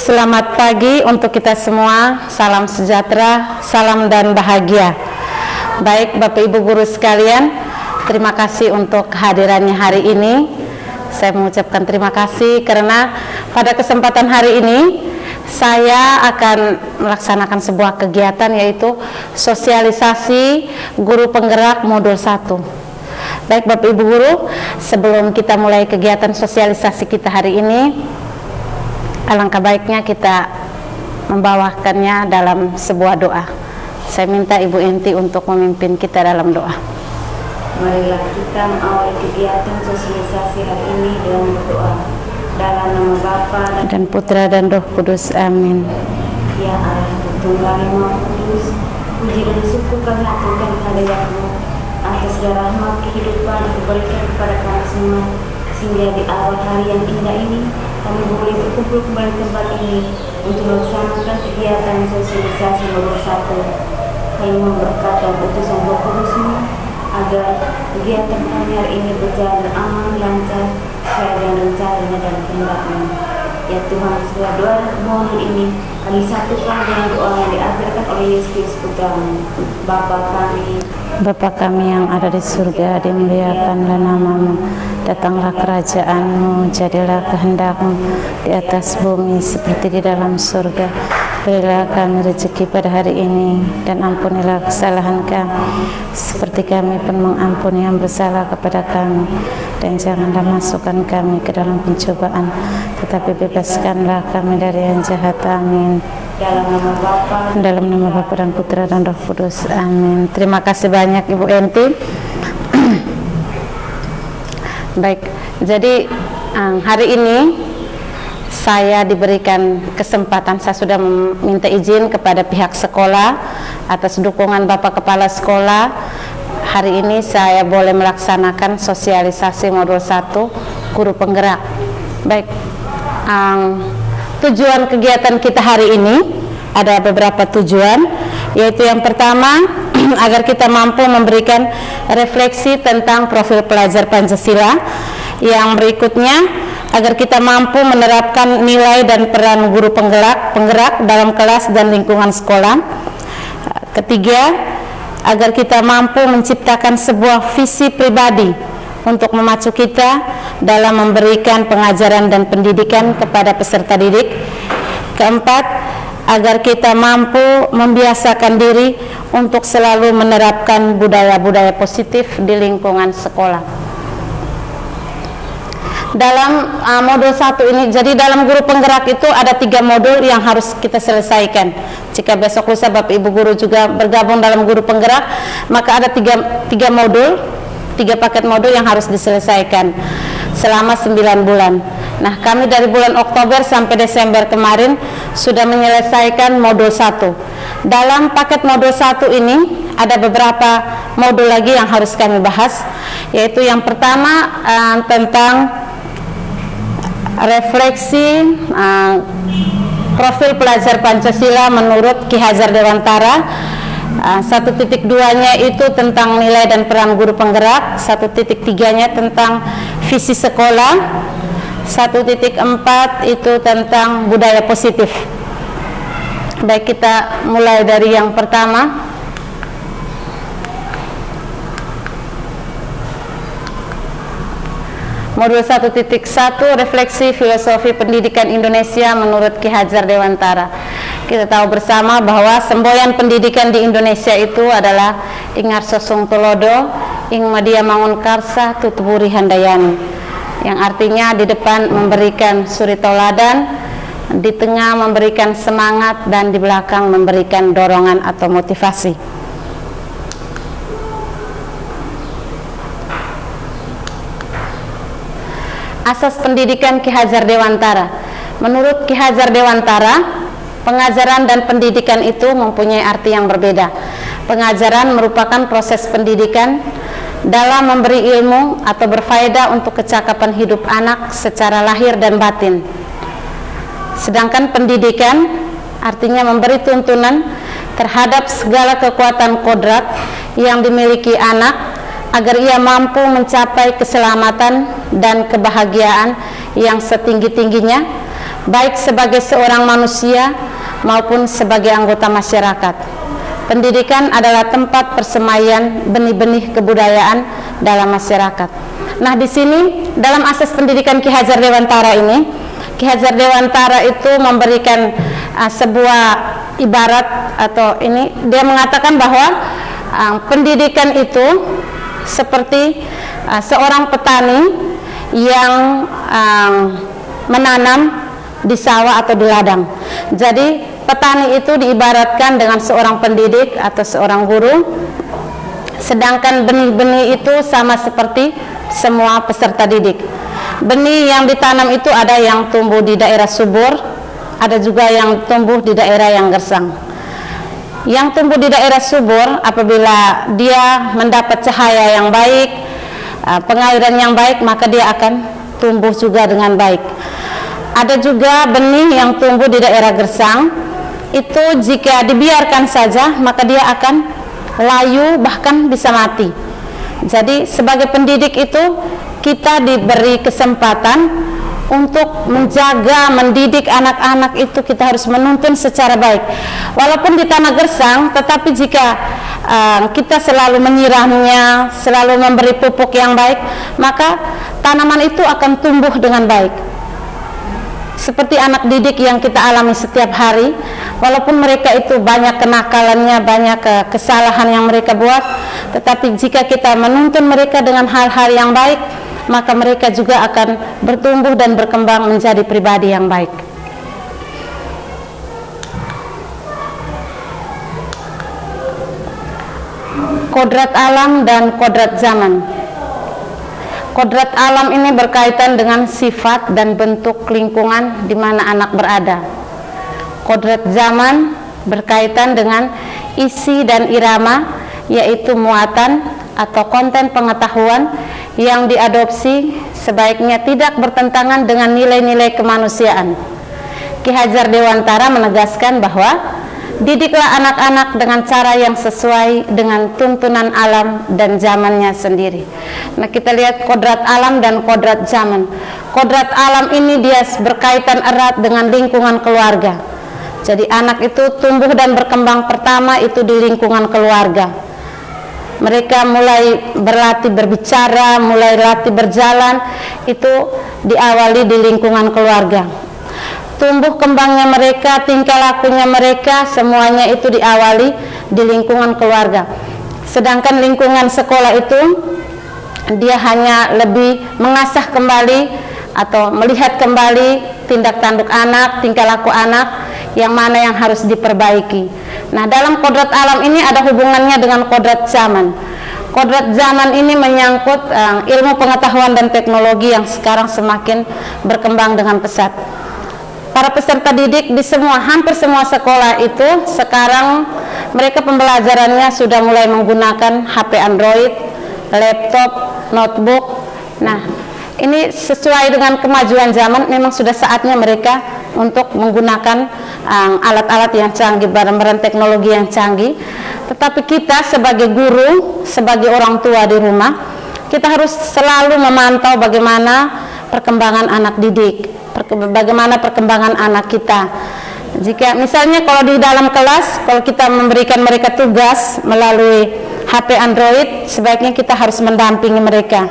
selamat pagi untuk kita semua. Salam sejahtera, salam dan bahagia. Baik Bapak Ibu guru sekalian, terima kasih untuk kehadirannya hari ini. Saya mengucapkan terima kasih karena pada kesempatan hari ini saya akan melaksanakan sebuah kegiatan, yaitu sosialisasi guru penggerak modul 1. Baik Bapak Ibu guru, sebelum kita mulai kegiatan sosialisasi kita hari ini, alangkah baiknya kita membawakannya dalam sebuah doa. Saya minta Ibu Enti untuk memimpin kita dalam doa. Marilah kita mengawali kegiatan sosialisasi hari ini dengan berdoa. Dalam nama Bapa dan Putra dan Roh Kudus. Amin. Ya Allah, Tunggal yang Maha Kudus, puji dan syukur kami aturkan kehadirat-Mu atas segala rahmat kehidupan yang diberikan kepada kami semua, sehingga di awal hari yang indah ini kami boleh berkumpul kembali di tempat ini untuk melaksanakan kegiatan sosialisasi nomor 1. Kami memberkati utusan Roh Kudus-Mu agar kegiatan kami hari ini berjalan aman, lancar, sesuai dengan rencananya dan kehendak-Mu. Ya Tuhan, segala doa dan permohonan ini kami satukan dengan doa yang diajarkan oleh Yesus Putra-Mu. Bapa kami yang ada di surga, dimuliakanlah nama-Mu, datanglah kerajaan-Mu, jadilah kehendak-Mu di atas bumi seperti di dalam surga. Berilah kami rezeki pada hari ini, dan ampunilah kesalahan kami seperti kami pun mengampuni yang bersalah kepada kami, dan janganlah masukkan kami ke dalam pencobaan, tetapi bebaskanlah kami dari yang jahat. Amin. Dalam nama Bapa dan Putra dan Roh Kudus. Amin. Terima kasih banyak Ibu Enti. Baik, jadi hari ini saya diberikan kesempatan, saya sudah meminta izin kepada pihak sekolah atas dukungan Bapak Kepala Sekolah. Hari ini saya boleh melaksanakan sosialisasi modul 1 guru penggerak. Baik, tujuan kegiatan kita hari ini ada beberapa tujuan, yaitu yang pertama agar kita mampu memberikan refleksi tentang profil pelajar Pancasila. Yang berikutnya agar kita mampu menerapkan nilai dan peran guru penggerak dalam kelas dan lingkungan sekolah. Ketiga, agar kita mampu menciptakan sebuah visi pribadi untuk memacu kita dalam memberikan pengajaran dan pendidikan kepada peserta didik. Keempat, agar kita mampu membiasakan diri untuk selalu menerapkan budaya-budaya positif di lingkungan sekolah. Dalam modul 1 ini, jadi dalam guru penggerak itu ada 3 modul yang harus kita selesaikan. Jika besok lusa Bapak Ibu guru juga bergabung dalam guru penggerak, maka ada 3 modul, 3 paket modul yang harus diselesaikan selama 9 bulan. Nah, kami dari bulan Oktober sampai Desember kemarin sudah menyelesaikan modul 1. Dalam paket modul 1 ini ada beberapa modul lagi yang harus kami bahas, yaitu yang pertama tentang refleksi profil pelajar Pancasila menurut Ki Hajar Dewantara. 1.2-nya itu tentang nilai dan peran guru penggerak, 1.3-nya tentang visi sekolah, 1.4 itu tentang budaya positif. Baik, kita mulai dari yang pertama. Modul 1.1, refleksi filosofi pendidikan Indonesia menurut Ki Hajar Dewantara. Kita tahu bersama bahwa semboyan pendidikan di Indonesia itu adalah Ingar Sosong Tulodo, Ing Madia Mangun Karsa, Tutuburi Handayani, yang artinya di depan memberikan suri tauladan, di tengah memberikan semangat, dan di belakang memberikan dorongan atau motivasi. Asas pendidikan Ki Hajar Dewantara. Menurut Ki Hajar Dewantara, pengajaran dan pendidikan itu mempunyai arti yang berbeda. Pengajaran merupakan proses pendidikan dalam memberi ilmu atau berfaedah untuk kecakapan hidup anak secara lahir dan batin. Sedangkan pendidikan artinya memberi tuntunan terhadap segala kekuatan kodrat yang dimiliki anak agar ia mampu mencapai keselamatan dan kebahagiaan yang setinggi-tingginya baik sebagai seorang manusia maupun sebagai anggota masyarakat. Pendidikan adalah tempat persemaian benih-benih kebudayaan dalam masyarakat. Nah, di sini dalam asas pendidikan Ki Hajar Dewantara ini, Ki Hajar Dewantara itu memberikan sebuah ibarat atau ini dia mengatakan bahwa pendidikan itu seperti seorang petani yang menanam di sawah atau di ladang. Jadi petani itu diibaratkan dengan seorang pendidik atau seorang guru, sedangkan benih-benih itu sama seperti semua peserta didik. Benih yang ditanam itu ada yang tumbuh di daerah subur, ada juga yang tumbuh di daerah yang gersang. Yang tumbuh di daerah subur, apabila dia mendapat cahaya yang baik, pengairan yang baik, maka dia akan tumbuh juga dengan baik. Ada juga benih yang tumbuh di daerah gersang, itu jika dibiarkan saja maka dia akan layu, bahkan bisa mati. Jadi sebagai pendidik itu kita diberi kesempatan untuk menjaga, mendidik anak-anak itu kita harus menuntun secara baik. Walaupun di tanah gersang, tetapi jika kita selalu menyiramnya, selalu memberi pupuk yang baik, maka tanaman itu akan tumbuh dengan baik. Seperti anak didik yang kita alami setiap hari, walaupun mereka itu banyak kenakalannya, banyak kesalahan yang mereka buat, tetapi jika kita menuntun mereka dengan hal-hal yang baik, maka mereka juga akan bertumbuh dan berkembang menjadi pribadi yang baik. Kodrat alam dan kodrat zaman. Kodrat alam ini berkaitan dengan sifat dan bentuk lingkungan di mana anak berada. Kodrat zaman berkaitan dengan isi dan irama, yaitu muatan atau konten pengetahuan yang diadopsi sebaiknya tidak bertentangan dengan nilai-nilai kemanusiaan. Ki Hajar Dewantara menegaskan bahwa didiklah anak-anak dengan cara yang sesuai dengan tuntunan alam dan zamannya sendiri. Nah, kita lihat kodrat alam dan kodrat zaman. Kodrat alam ini dia berkaitan erat dengan lingkungan keluarga. Jadi anak itu tumbuh dan berkembang pertama itu di lingkungan keluarga. Mereka mulai berlatih berbicara, mulai latih berjalan, itu diawali di lingkungan keluarga. Tumbuh kembangnya mereka, tingkah lakunya mereka, semuanya itu diawali di lingkungan keluarga. Sedangkan lingkungan sekolah itu dia hanya lebih mengasah kembali atau melihat kembali tindak tanduk anak, tingkah laku anak, yang mana yang harus diperbaiki. Nah, dalam kodrat alam ini ada hubungannya dengan kodrat zaman. Kodrat zaman ini menyangkut ilmu pengetahuan dan teknologi yang sekarang semakin berkembang dengan pesat. Para peserta didik di hampir semua sekolah itu sekarang mereka pembelajarannya sudah mulai menggunakan HP Android, laptop, notebook. Nah, ini sesuai dengan kemajuan zaman, memang sudah saatnya mereka untuk menggunakan alat-alat yang canggih, barang-barang teknologi yang canggih. Tetapi kita sebagai guru, sebagai orang tua di rumah, kita harus selalu memantau bagaimana perkembangan anak didik, bagaimana perkembangan anak kita. Jika misalnya kalau di dalam kelas, kalau kita memberikan mereka tugas melalui HP Android, sebaiknya kita harus mendampingi mereka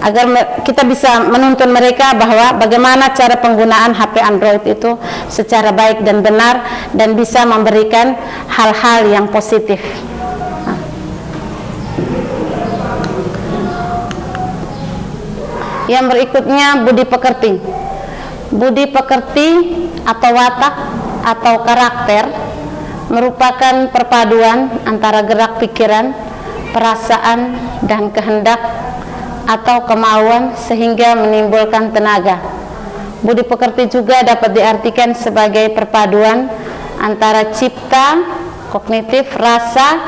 agar kita bisa menuntun mereka bahwa bagaimana cara penggunaan HP Android itu secara baik dan benar dan bisa memberikan hal-hal yang positif. Yang berikutnya budi pekerti. Budi pekerti atau watak atau karakter merupakan perpaduan antara gerak pikiran, perasaan, dan kehendak atau kemauan sehingga menimbulkan tenaga. Budi pekerti juga dapat diartikan sebagai perpaduan antara cipta, kognitif, rasa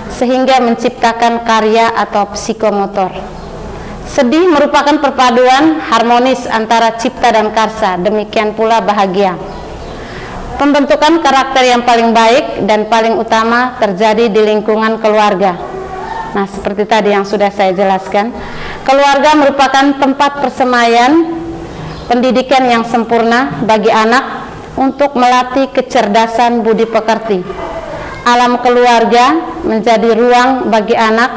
sehingga menciptakan karya atau psikomotor. Sedih merupakan perpaduan harmonis antara cipta dan karsa, demikian pula bahagia. Pembentukan karakter yang paling baik dan paling utama terjadi di lingkungan keluarga. Nah, seperti tadi yang sudah saya jelaskan, keluarga merupakan tempat persemaian pendidikan yang sempurna bagi anak untuk melatih kecerdasan budi pekerti. Alam keluarga menjadi ruang bagi anak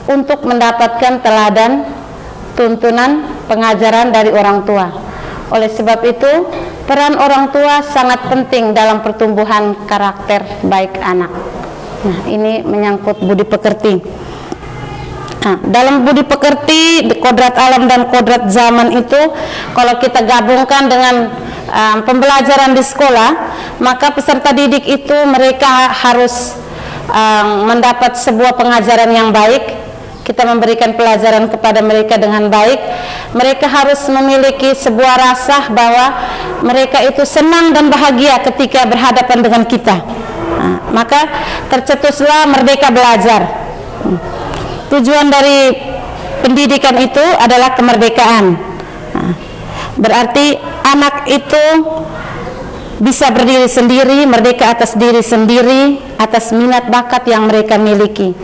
untuk mendapatkan teladan, tuntunan, pengajaran dari orang tua. Oleh sebab itu, peran orang tua sangat penting dalam pertumbuhan karakter baik anak. Nah, ini menyangkut budi pekerti. Nah, dalam budi pekerti, kodrat alam dan kodrat zaman itu, kalau kita gabungkan dengan pembelajaran di sekolah, maka peserta didik itu mereka harus mendapat sebuah pengajaran yang baik. Kita memberikan pelajaran kepada mereka dengan baik. Mereka harus memiliki sebuah rasa bahwa mereka itu senang dan bahagia ketika berhadapan dengan kita. Nah, maka tercetuslah Merdeka Belajar. Tujuan dari pendidikan itu adalah kemerdekaan. Nah, berarti anak itu bisa berdiri sendiri, merdeka atas diri sendiri, atas minat bakat yang mereka miliki.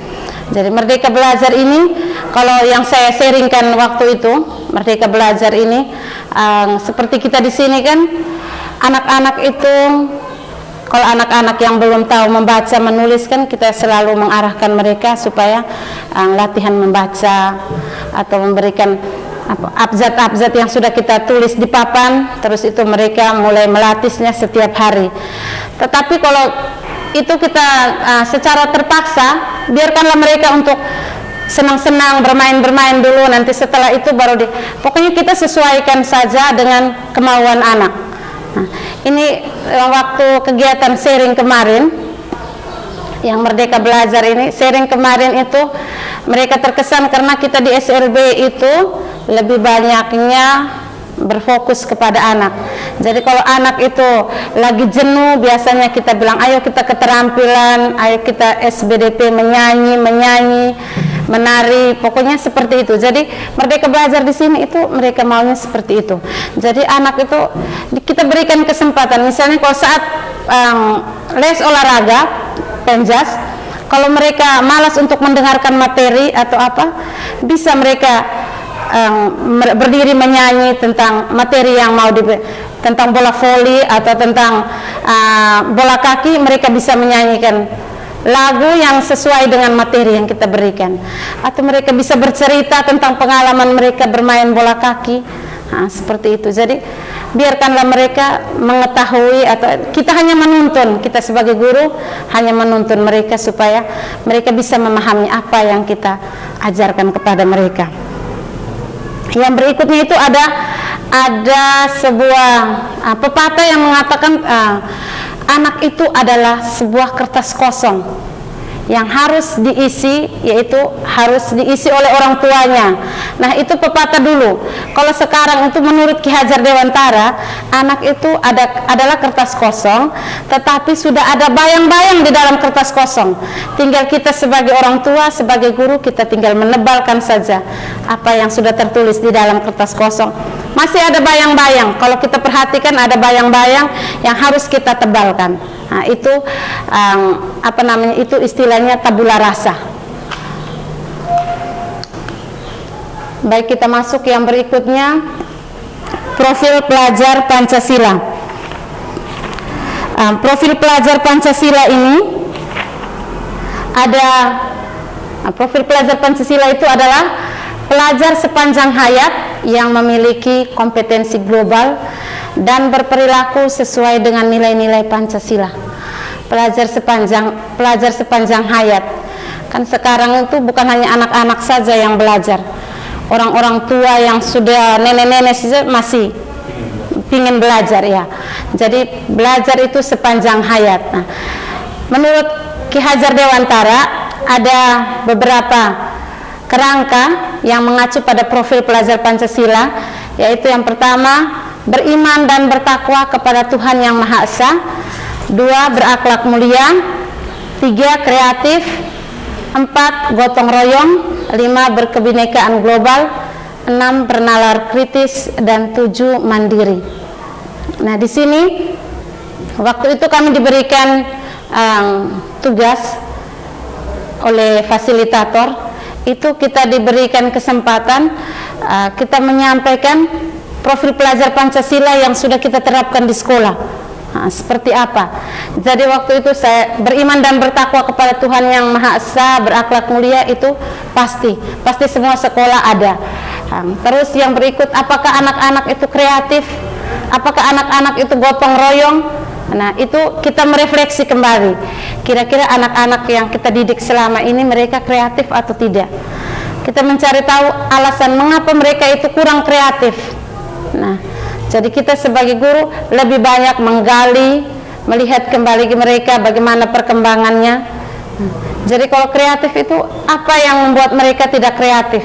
Jadi Merdeka Belajar ini, kalau yang saya sharingkan waktu itu, Merdeka Belajar ini seperti kita di sini kan, anak-anak itu, kalau anak-anak yang belum tahu membaca menulis kan, kita selalu mengarahkan mereka supaya latihan membaca atau memberikan abjad-abjad yang sudah kita tulis di papan, terus itu mereka mulai melatihnya setiap hari. Tetapi kalau itu kita secara terpaksa, biarkanlah mereka untuk senang-senang bermain-bermain dulu, nanti setelah itu baru pokoknya kita sesuaikan saja dengan kemauan anak. Nah, ini waktu kegiatan sharing kemarin yang Merdeka Belajar ini, sharing kemarin itu mereka terkesan karena kita di SLB itu lebih banyaknya berfokus kepada anak. Jadi kalau anak itu lagi jenuh, biasanya kita bilang ayo kita keterampilan, ayo kita SBDP menyanyi, menari, pokoknya seperti itu. Jadi Merdeka Belajar di sini itu mereka maunya seperti itu. Jadi anak itu kita berikan kesempatan, misalnya kalau saat les olahraga penjas, kalau mereka malas untuk mendengarkan materi atau apa, bisa mereka berdiri menyanyi tentang materi yang mau tentang bola voli atau tentang bola kaki. Mereka bisa menyanyikan lagu yang sesuai dengan materi yang kita berikan, atau mereka bisa bercerita tentang pengalaman mereka bermain bola kaki. Nah, seperti itu. Jadi biarkanlah mereka mengetahui, atau kita hanya menuntun, kita sebagai guru hanya menuntun mereka supaya mereka bisa memahami apa yang kita ajarkan kepada mereka. Yang berikutnya itu ada sebuah pepatah yang mengatakan anak itu adalah sebuah kertas kosong yang harus diisi, yaitu harus diisi oleh orang tuanya. Nah, itu pepatah dulu. Kalau sekarang itu menurut Ki Hajar Dewantara, anak itu adalah kertas kosong, tetapi sudah ada bayang-bayang di dalam kertas kosong. Tinggal kita sebagai orang tua, sebagai guru, kita tinggal menebalkan saja apa yang sudah tertulis di dalam kertas kosong. Masih ada bayang-bayang. Kalau kita perhatikan ada bayang-bayang yang harus kita tebalkan. Nah, itu itu istilahnya tabula rasa. Baik, kita masuk yang berikutnya, profil pelajar Pancasila. Profil pelajar Pancasila ini ada profil pelajar Pancasila itu adalah pelajar sepanjang hayat yang memiliki kompetensi global dan berperilaku sesuai dengan nilai-nilai Pancasila. Pelajar sepanjang hayat. Kan sekarang itu bukan hanya anak-anak saja yang belajar. Orang-orang tua yang sudah nenek-nenek saja masih ingin belajar ya. Jadi belajar itu sepanjang hayat. Nah, menurut Ki Hajar Dewantara ada beberapa kerangka yang mengacu pada profil pelajar Pancasila, yaitu yang pertama, beriman dan bertakwa kepada Tuhan Yang Maha Esa. 2, berakhlak mulia. 3, kreatif. 4, gotong royong. 5, berkebinekaan global. 6, bernalar kritis. Dan 7, mandiri. Nah, di sini waktu itu kami diberikan tugas oleh fasilitator. Itu kita diberikan kesempatan kita menyampaikan profil pelajar Pancasila yang sudah kita terapkan di sekolah. Nah, seperti apa? Jadi waktu itu saya beriman dan bertakwa kepada Tuhan yang Maha Esa, berakhlak mulia, itu pasti semua sekolah ada. Terus yang berikut, apakah anak-anak itu kreatif? Apakah anak-anak itu gotong royong? Nah, itu kita merefleksi kembali. Kira-kira anak-anak yang kita didik selama ini mereka kreatif atau tidak? Kita mencari tahu alasan mengapa mereka itu kurang kreatif. Nah, jadi kita sebagai guru lebih banyak menggali, melihat kembali mereka bagaimana perkembangannya. Jadi kalau kreatif itu apa yang membuat mereka tidak kreatif?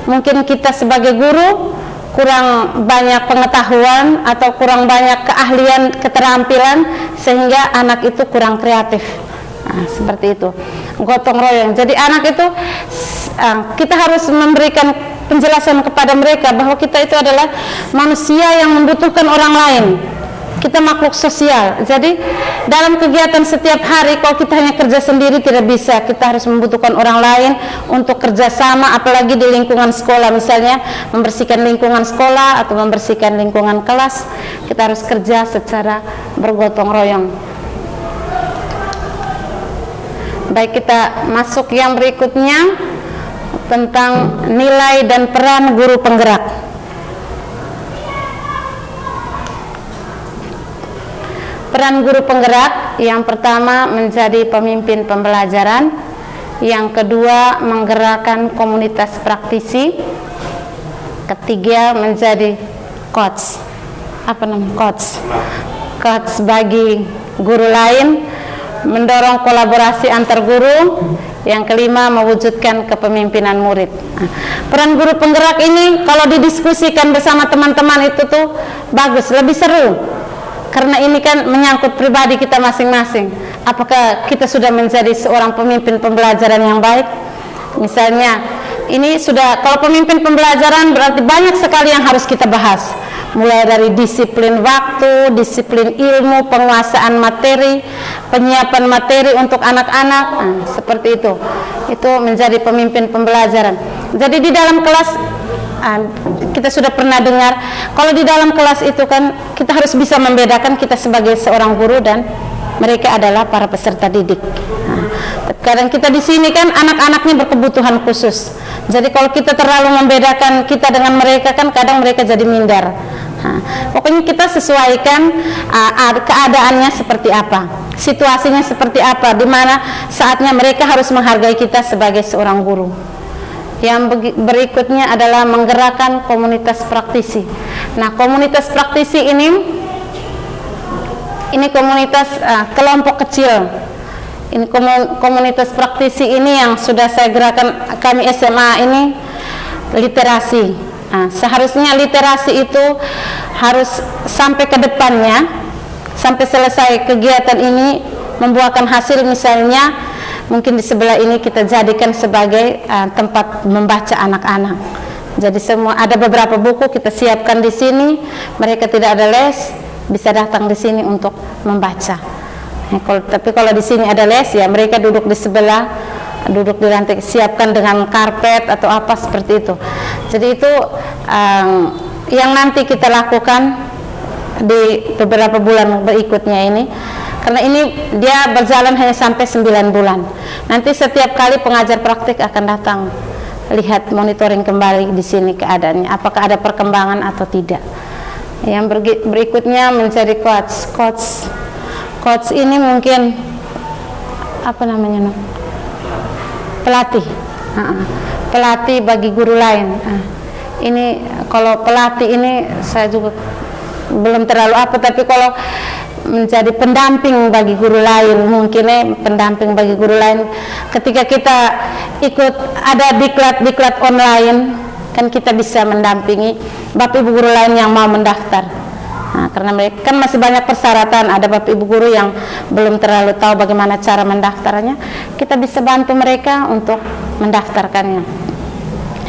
Mungkin kita sebagai guru kurang banyak pengetahuan atau kurang banyak keahlian, keterampilan sehingga anak itu kurang kreatif. Nah, seperti itu. Gotong royong. Jadi anak itu kita harus memberikan penjelasan kepada mereka bahwa kita itu adalah manusia yang membutuhkan orang lain. Kita makhluk sosial. Jadi dalam kegiatan setiap hari kalau kita hanya kerja sendiri tidak bisa. Kita harus membutuhkan orang lain untuk kerjasama, apalagi di lingkungan sekolah, misalnya membersihkan lingkungan sekolah atau membersihkan lingkungan kelas. Kita harus kerja secara bergotong royong. Baik, kita masuk yang berikutnya tentang nilai dan peran guru penggerak. Peran guru penggerak yang pertama menjadi pemimpin pembelajaran, yang kedua menggerakkan komunitas praktisi, ketiga menjadi coach. Apa namanya coach? Coach bagi guru lain, mendorong kolaborasi antar guru, yang kelima mewujudkan kepemimpinan murid. Peran guru penggerak ini kalau didiskusikan bersama teman-teman itu tuh bagus, lebih seru. Karena ini kan menyangkut pribadi kita masing-masing. Apakah kita sudah menjadi seorang pemimpin pembelajaran yang baik? Misalnya, ini sudah, kalau pemimpin pembelajaran berarti banyak sekali yang harus kita bahas. Mulai dari disiplin waktu, disiplin ilmu, penguasaan materi, penyiapan materi untuk anak-anak, seperti itu. Itu menjadi pemimpin pembelajaran. Jadi di dalam kelas, kita sudah pernah dengar, kalau di dalam kelas itu kan kita harus bisa membedakan kita sebagai seorang guru dan mereka adalah para peserta didik. Kadang kita di sini kan anak-anaknya berkebutuhan khusus. Jadi kalau kita terlalu membedakan kita dengan mereka kan kadang mereka jadi minder. Pokoknya kita sesuaikan keadaannya seperti apa, situasinya seperti apa, di mana saatnya mereka harus menghargai kita sebagai seorang guru. Yang berikutnya adalah menggerakkan komunitas praktisi. Nah, komunitas praktisi ini komunitas kelompok kecil. Ini komunitas praktisi ini yang sudah saya gerakan kami SMA ini literasi. Nah, seharusnya literasi itu harus sampai ke depannya, sampai selesai kegiatan ini membuahkan hasil. Misalnya mungkin di sebelah ini kita jadikan sebagai tempat membaca anak-anak. Jadi semua ada beberapa buku kita siapkan di sini. Mereka tidak ada les, bisa datang di sini untuk membaca. Tapi kalau di sini ada les, ya mereka duduk di sebelah, duduk di lantai, siapkan dengan karpet atau apa seperti itu. Jadi itu yang nanti kita lakukan di beberapa bulan berikutnya ini. Karena ini dia berjalan hanya sampai 9 bulan. Nanti setiap kali pengajar praktik akan datang, lihat monitoring kembali di sini keadaannya, apakah ada perkembangan atau tidak. Yang berikutnya menjadi coach. Coach ini mungkin apa namanya? Pelatih. Pelatih bagi guru lain. Ini kalau pelatih ini saya juga belum terlalu apa, tapi kalau menjadi pendamping bagi guru lain, mungkin pendamping bagi guru lain ketika kita ikut ada diklat online kan kita bisa mendampingi bapak ibu guru lain yang mau mendaftar. Nah, karena mereka kan masih banyak persyaratan, ada bapak ibu guru yang belum terlalu tahu bagaimana cara mendaftarnya, kita bisa bantu mereka untuk mendaftarkannya.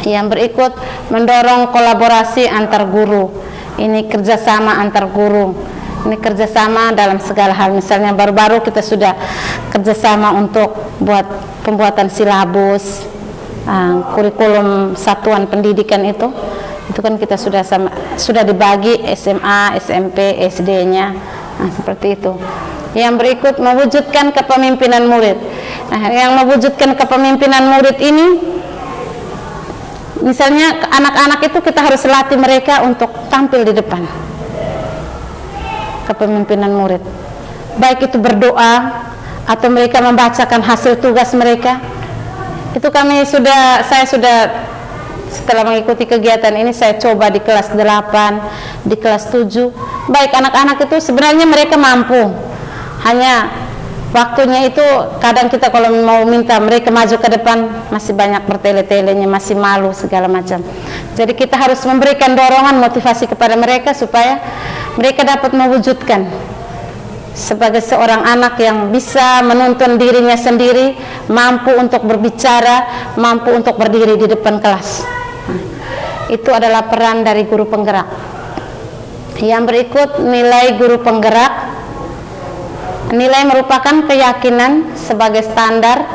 Yang berikut mendorong kolaborasi antar guru. Ini kerjasama antar guru. Ini kerjasama dalam segala hal. Misalnya baru-baru kita sudah kerjasama untuk buat pembuatan silabus, kurikulum satuan pendidikan itu Itu kan kita sudah dibagi SMA, SMP, SD-nya. Nah, seperti itu. Yang berikut mewujudkan kepemimpinan murid. Nah, yang mewujudkan kepemimpinan murid ini, misalnya anak-anak itu kita harus latih mereka untuk tampil di depan. Kepemimpinan murid, baik itu berdoa atau mereka membacakan hasil tugas mereka. Itu saya sudah setelah mengikuti kegiatan ini, saya coba di kelas 8, di kelas 7. Baik anak-anak itu sebenarnya mereka mampu, hanya waktunya itu kadang kita kalau mau minta mereka maju ke depan masih banyak bertele-telenya, masih malu segala macam. Jadi kita harus memberikan dorongan, motivasi kepada mereka supaya mereka dapat mewujudkan sebagai seorang anak yang bisa menuntun dirinya sendiri, mampu untuk berbicara, mampu untuk berdiri di depan kelas. Itu adalah peran dari guru penggerak. Yang berikut, nilai guru penggerak. Nilai merupakan keyakinan sebagai standar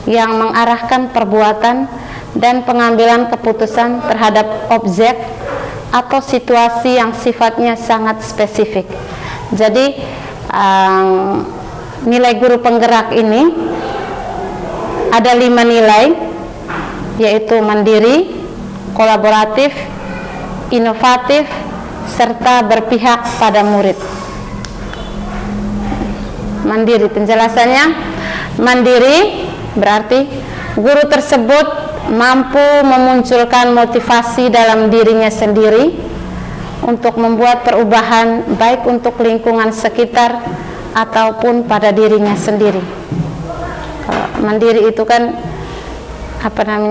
yang mengarahkan perbuatan dan pengambilan keputusan terhadap objek atau situasi yang sifatnya sangat spesifik. Jadi nilai guru penggerak ini ada 5 nilai, yaitu mandiri, kolaboratif, inovatif, serta berpihak pada murid. Mandiri, penjelasannya, mandiri berarti guru tersebut mampu memunculkan motivasi dalam dirinya sendiri untuk membuat perubahan baik untuk lingkungan sekitar ataupun pada dirinya sendiri. Kalau mandiri itu kan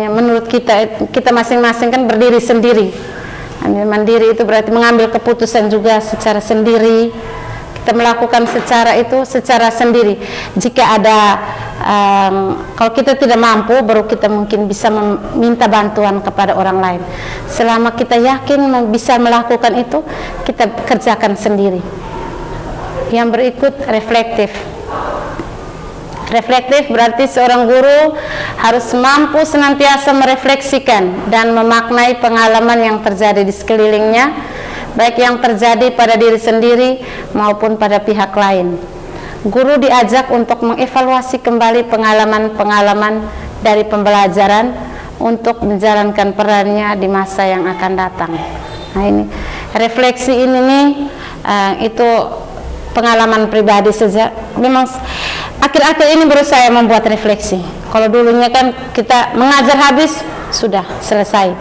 menurut kita masing-masing kan berdiri sendiri. Mandiri itu berarti mengambil keputusan juga secara sendiri. Kita melakukan secara sendiri. Jika ada kalau kita tidak mampu, baru kita mungkin bisa meminta bantuan kepada orang lain. Selama kita yakin bisa melakukan itu, kita kerjakan sendiri. Yang berikut, reflektif. Reflektif berarti seorang guru harus mampu senantiasa merefleksikan dan memaknai pengalaman yang terjadi di sekelilingnya, baik yang terjadi pada diri sendiri maupun pada pihak lain. Guru diajak untuk mengevaluasi kembali pengalaman-pengalaman dari pembelajaran untuk menjalankan perannya di masa yang akan datang. Nah, ini refleksi ini nih, itu pengalaman pribadi saja. Memang akhir-akhir ini baru saya membuat refleksi. Kalau dulunya kan kita mengajar habis sudah selesai.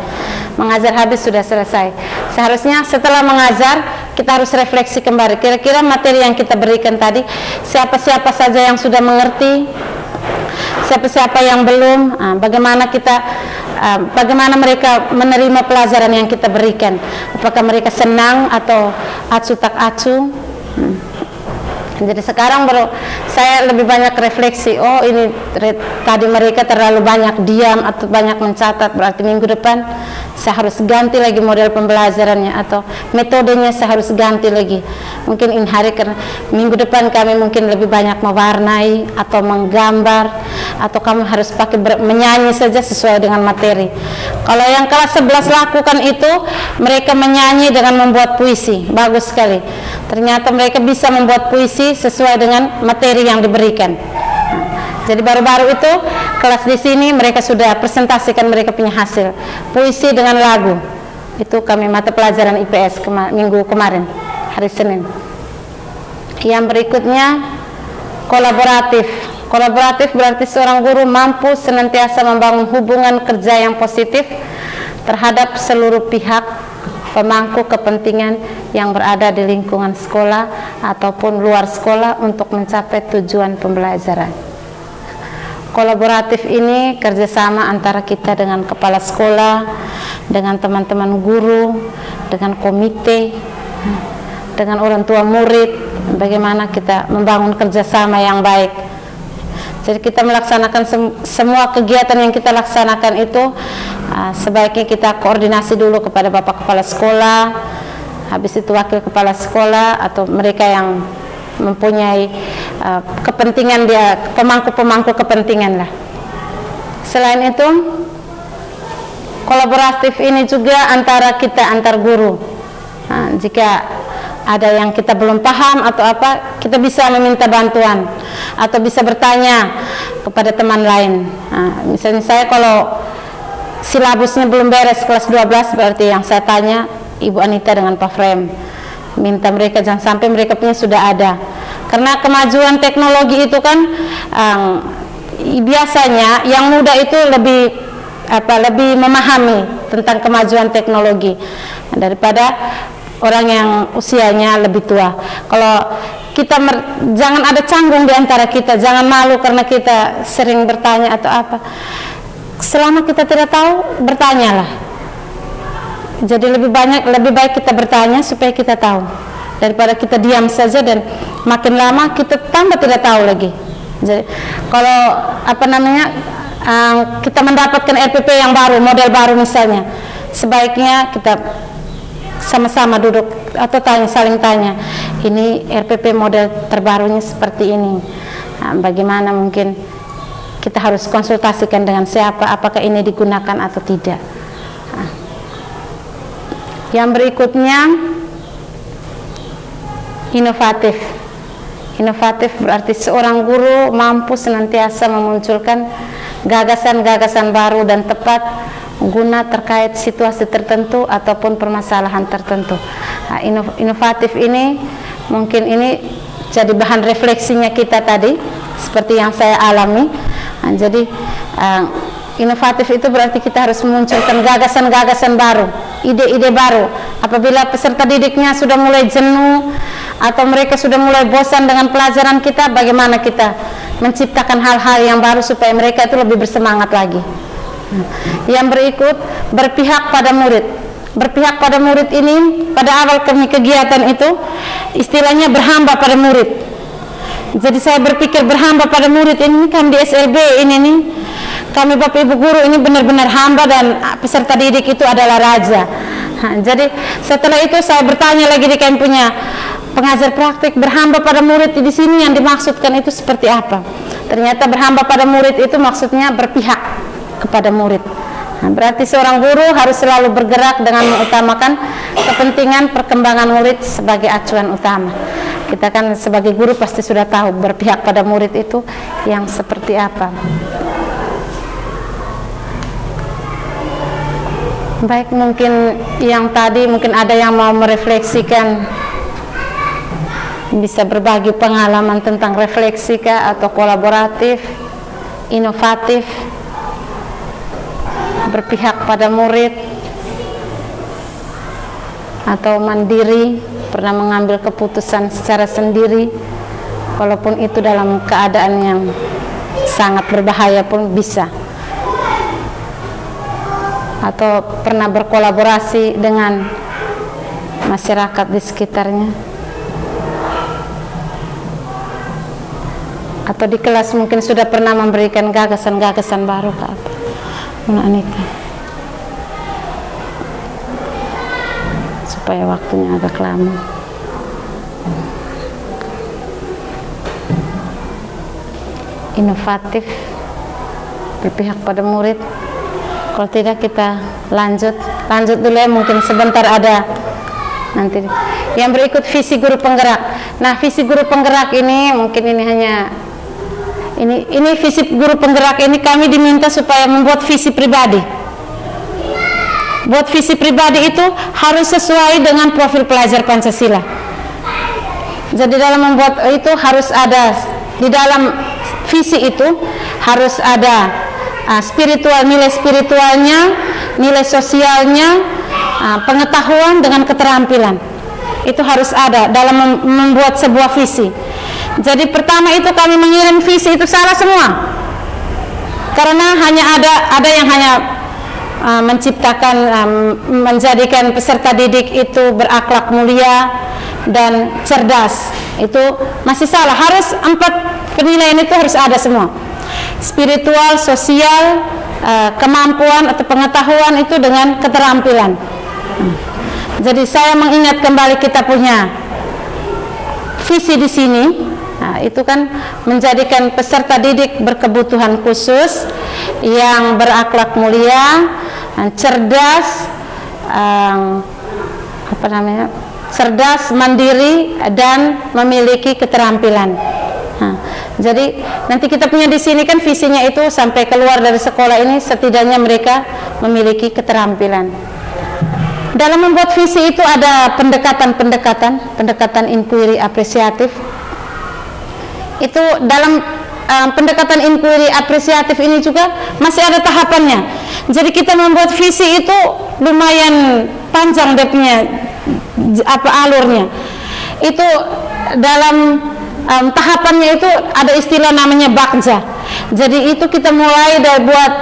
Mengajar habis sudah selesai. Seharusnya setelah mengajar kita harus refleksi kembali. Kira-kira materi yang kita berikan tadi, siapa-siapa saja yang sudah mengerti, siapa-siapa yang belum, bagaimana mereka menerima pelajaran yang kita berikan. Apakah mereka senang atau acu tak acu? Jadi sekarang baru saya lebih banyak refleksi. Oh, ini tadi mereka terlalu banyak diam atau banyak mencatat, berarti minggu depan saya harus ganti lagi model pembelajarannya atau metodenya saya harus ganti lagi. Mungkin ini hari karena minggu depan kami mungkin lebih banyak mewarnai atau menggambar, atau kamu harus pakai menyanyi saja sesuai dengan materi. Kalau yang kelas 11 lakukan itu, mereka menyanyi dengan membuat puisi, bagus sekali. Ternyata mereka bisa membuat puisi sesuai dengan materi yang diberikan. Jadi baru-baru itu kelas di sini mereka sudah presentasikan mereka punya hasil puisi dengan lagu. Itu kami mata pelajaran IPS minggu kemarin, hari Senin. Yang berikutnya, kolaboratif. Kolaboratif berarti seorang guru mampu senantiasa membangun hubungan kerja yang positif terhadap seluruh pihak pemangku kepentingan yang berada di lingkungan sekolah ataupun luar sekolah untuk mencapai tujuan pembelajaran. Kolaboratif ini kerjasama antara kita dengan kepala sekolah, dengan teman-teman guru, dengan komite, dengan orang tua murid, bagaimana kita membangun kerjasama yang baik. Jadi kita melaksanakan semua kegiatan yang kita laksanakan itu sebaiknya kita koordinasi dulu kepada Bapak Kepala Sekolah, habis itu Wakil Kepala Sekolah atau mereka yang mempunyai kepentingan, pemangku-pemangku kepentingan lah. Selain itu, kolaboratif ini juga antara kita antar guru. Nah, jika ada yang kita belum paham atau apa, kita bisa meminta bantuan atau bisa bertanya kepada teman lain. Nah, misalnya saya kalau silabusnya belum beres kelas 12, berarti yang saya tanya Ibu Anita dengan Pak Frem, minta mereka jangan sampai mereka punya sudah ada, karena kemajuan teknologi itu kan biasanya yang muda itu lebih memahami tentang kemajuan teknologi daripada orang yang usianya lebih tua. Kalau kita jangan ada canggung di antara kita, jangan malu karena kita sering bertanya atau apa. Selama kita tidak tahu, bertanyalah. Jadi lebih baik kita bertanya supaya kita tahu daripada kita diam saja dan makin lama kita tambah tidak tahu lagi. Jadi kalau kita mendapatkan RPP yang baru, model baru misalnya, sebaiknya kita sama-sama duduk atau saling tanya, ini RPP model terbarunya seperti ini. Nah, bagaimana mungkin kita harus konsultasikan dengan siapa, apakah ini digunakan atau tidak. Yang berikutnya inovatif. Inovatif berarti seorang guru mampu senantiasa memunculkan gagasan-gagasan baru dan tepat guna terkait situasi tertentu ataupun permasalahan tertentu. Nah, inovatif ini mungkin ini jadi bahan refleksinya kita tadi seperti yang saya alami. Nah, jadi inovatif itu berarti kita harus memunculkan gagasan-gagasan baru, ide-ide baru. Apabila peserta didiknya sudah mulai jenuh atau mereka sudah mulai bosan dengan pelajaran kita, bagaimana kita menciptakan hal-hal yang baru supaya mereka itu lebih bersemangat lagi. Yang berikut, berpihak pada murid. Berpihak pada murid ini pada awal kegiatan itu istilahnya berhamba pada murid. Jadi saya berpikir berhamba pada murid ini kan di SLB ini nih, kami Bapak Ibu guru ini benar-benar hamba dan peserta didik itu adalah raja. Jadi setelah itu saya bertanya lagi di kami punya pengajar praktik, berhamba pada murid di sini yang dimaksudkan itu seperti apa? Ternyata berhamba pada murid itu maksudnya berpihak kepada murid. Nah, berarti seorang guru harus selalu bergerak dengan mengutamakan kepentingan perkembangan murid sebagai acuan utama. Kita kan sebagai guru pasti sudah tahu berpihak pada murid itu yang seperti apa. Baik, mungkin yang tadi mungkin ada yang mau merefleksikan, bisa berbagi pengalaman tentang refleksi atau kolaboratif, inovatif, berpihak pada murid, atau mandiri, pernah mengambil keputusan secara sendiri walaupun itu dalam keadaan yang sangat berbahaya pun bisa, atau pernah berkolaborasi dengan masyarakat di sekitarnya, atau di kelas mungkin sudah pernah memberikan gagasan-gagasan baru ke apa Mbak Anita, supaya waktunya agak lama. Inovatif, berpihak pada murid. Kalau tidak kita lanjut dulu ya, mungkin sebentar ada nanti. Yang berikut visi guru penggerak. Nah, visi guru penggerak ini mungkin ini hanya ini visi guru penggerak ini kami diminta supaya membuat visi pribadi. Buat visi pribadi itu harus sesuai dengan profil pelajar Pancasila. Jadi dalam membuat itu harus ada di dalam visi itu harus ada nilai spiritualnya, nilai sosialnya, pengetahuan dengan keterampilan. Itu harus ada dalam membuat sebuah visi. Jadi pertama itu kami mengirim visi itu salah semua. Karena hanya ada yang hanya menciptakan menjadikan peserta didik itu berakhlak mulia dan cerdas. Itu masih salah. Harus 4 penilaian itu harus ada semua. Spiritual, sosial, kemampuan atau pengetahuan itu dengan keterampilan. Jadi saya mengingat kembali kita punya visi di sini. Nah, itu kan menjadikan peserta didik berkebutuhan khusus yang berakhlak mulia, cerdas, cerdas, mandiri, dan memiliki keterampilan. Jadi nanti kita punya di sini kan visinya itu sampai keluar dari sekolah ini setidaknya mereka memiliki keterampilan. Dalam membuat visi itu ada pendekatan inquiry apresiatif. Itu dalam pendekatan inquiry apresiatif ini juga masih ada tahapannya. Jadi kita membuat visi itu lumayan panjang dia punya alurnya. Itu dalam tahapannya itu ada istilah namanya bakja. Jadi itu kita mulai dari buat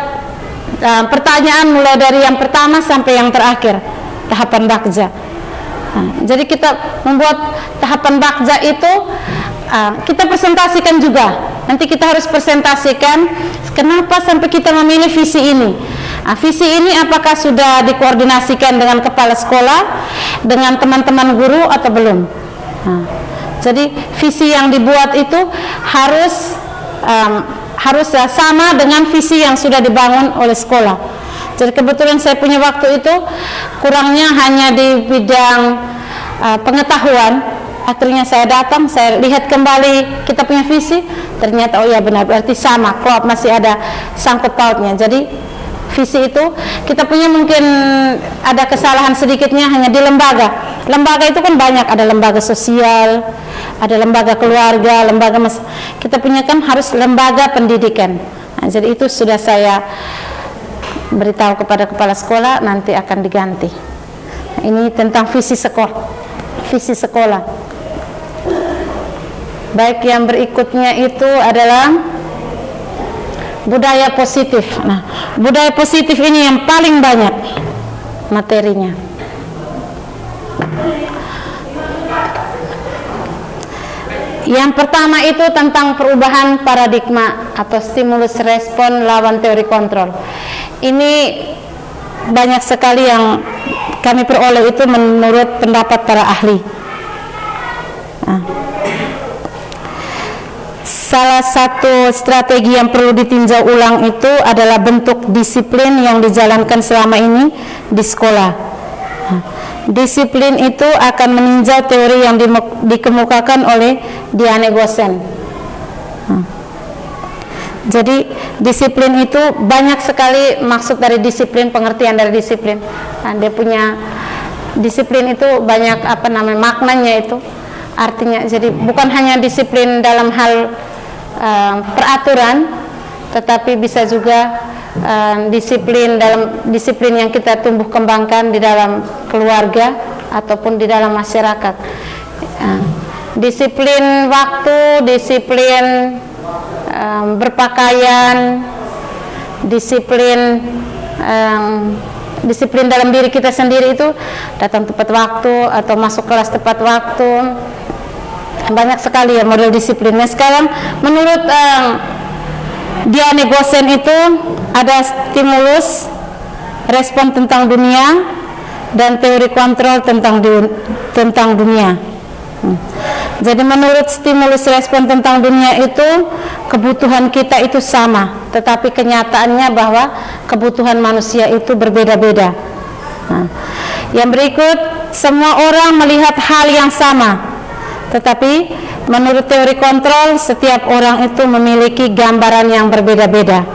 pertanyaan mulai dari yang pertama sampai yang terakhir, tahapan bakja. Jadi kita membuat tahapan bakja itu kita presentasikan juga. Nanti kita harus presentasikan kenapa sampai kita memilih visi ini. Visi ini apakah sudah dikoordinasikan dengan kepala sekolah, dengan teman-teman guru atau belum. Jadi visi yang dibuat itu harus sama dengan visi yang sudah dibangun oleh sekolah. Jadi kebetulan saya punya waktu itu kurangnya hanya di bidang pengetahuan. Akhirnya saya datang, saya lihat kembali kita punya visi, ternyata oh ya benar, berarti sama, kok masih ada sangkut pautnya. Jadi visi itu kita punya mungkin ada kesalahan sedikitnya hanya di lembaga. Lembaga itu kan banyak, ada lembaga sosial, ada lembaga keluarga, kita punya kan harus lembaga pendidikan. Jadi itu sudah saya beritahu kepada kepala sekolah, nanti akan diganti. Ini tentang visi sekolah. Baik, yang berikutnya itu adalah budaya positif. Nah, budaya positif ini yang paling banyak materinya. Yang pertama itu tentang perubahan paradigma atau stimulus respon lawan teori kontrol. Ini banyak sekali yang kami peroleh itu menurut pendapat para ahli. Salah satu strategi yang perlu ditinjau ulang itu adalah bentuk disiplin yang dijalankan selama ini di sekolah. Disiplin itu akan meninjau teori yang dikemukakan oleh Diane Gosen. Jadi disiplin itu banyak sekali maksud dari disiplin, pengertian dari disiplin. Dia punya disiplin itu banyak maknanya itu. Artinya jadi bukan hanya disiplin dalam hal peraturan, tetapi bisa juga disiplin yang kita tumbuh kembangkan di dalam keluarga ataupun di dalam masyarakat. Disiplin waktu, disiplin berpakaian, disiplin dalam diri kita sendiri itu datang tepat waktu atau masuk kelas tepat waktu. Banyak sekali ya model disiplinnya. Sekarang menurut Diane Gosen itu ada stimulus respon tentang dunia dan teori kontrol tentang dunia. Jadi menurut stimulus respon tentang dunia itu kebutuhan kita itu sama, tetapi kenyataannya bahwa kebutuhan manusia itu berbeda-beda. Yang berikut, semua orang melihat hal yang sama, tetapi menurut teori kontrol setiap orang itu memiliki gambaran yang berbeda-beda.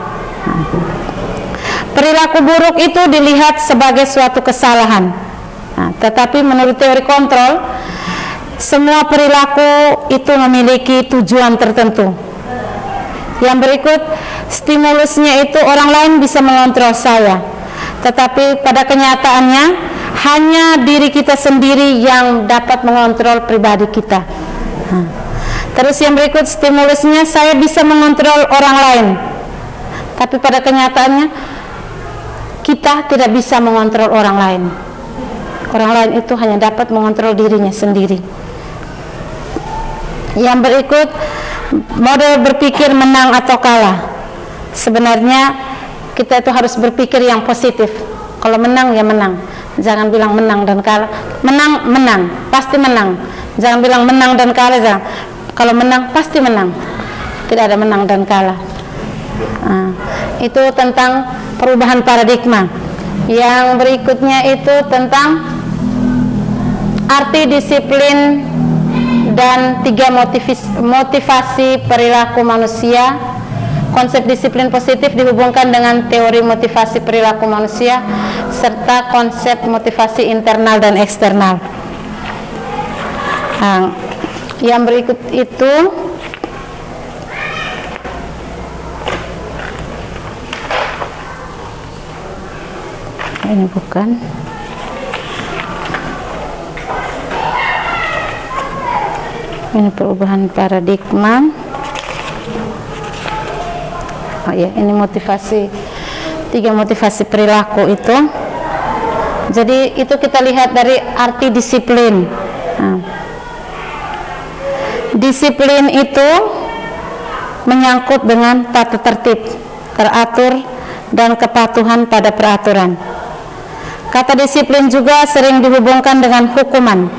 Perilaku buruk itu dilihat sebagai suatu kesalahan. Tetapi menurut teori kontrol semua perilaku itu memiliki tujuan tertentu. Yang berikut, stimulusnya itu orang lain bisa mengontrol saya, tetapi pada kenyataannya hanya diri kita sendiri yang dapat mengontrol pribadi kita. Terus yang berikut, stimulusnya saya bisa mengontrol orang lain, tapi pada kenyataannya kita tidak bisa mengontrol orang lain. Orang lain itu hanya dapat mengontrol dirinya sendiri. Yang berikut, model berpikir menang atau kalah. Sebenarnya kita itu harus berpikir yang positif. Kalau menang ya menang, jangan bilang menang dan kalah. Menang, pasti menang. Jangan bilang menang dan kalah, jangan. Kalau menang pasti menang. Tidak ada menang dan kalah. Itu tentang perubahan paradigma. Yang berikutnya itu tentang arti disiplin dan 3 motivasi perilaku manusia. Konsep disiplin positif dihubungkan dengan teori motivasi perilaku manusia serta konsep motivasi internal dan eksternal. Nah, yang berikut itu ini bukan. Ini perubahan paradigma. Oh ya, ini motivasi, 3 motivasi perilaku itu. Jadi itu kita lihat dari arti disiplin. Nah, disiplin itu menyangkut dengan tata tertib, teratur, dan kepatuhan pada peraturan. Kata disiplin juga sering dihubungkan dengan hukuman,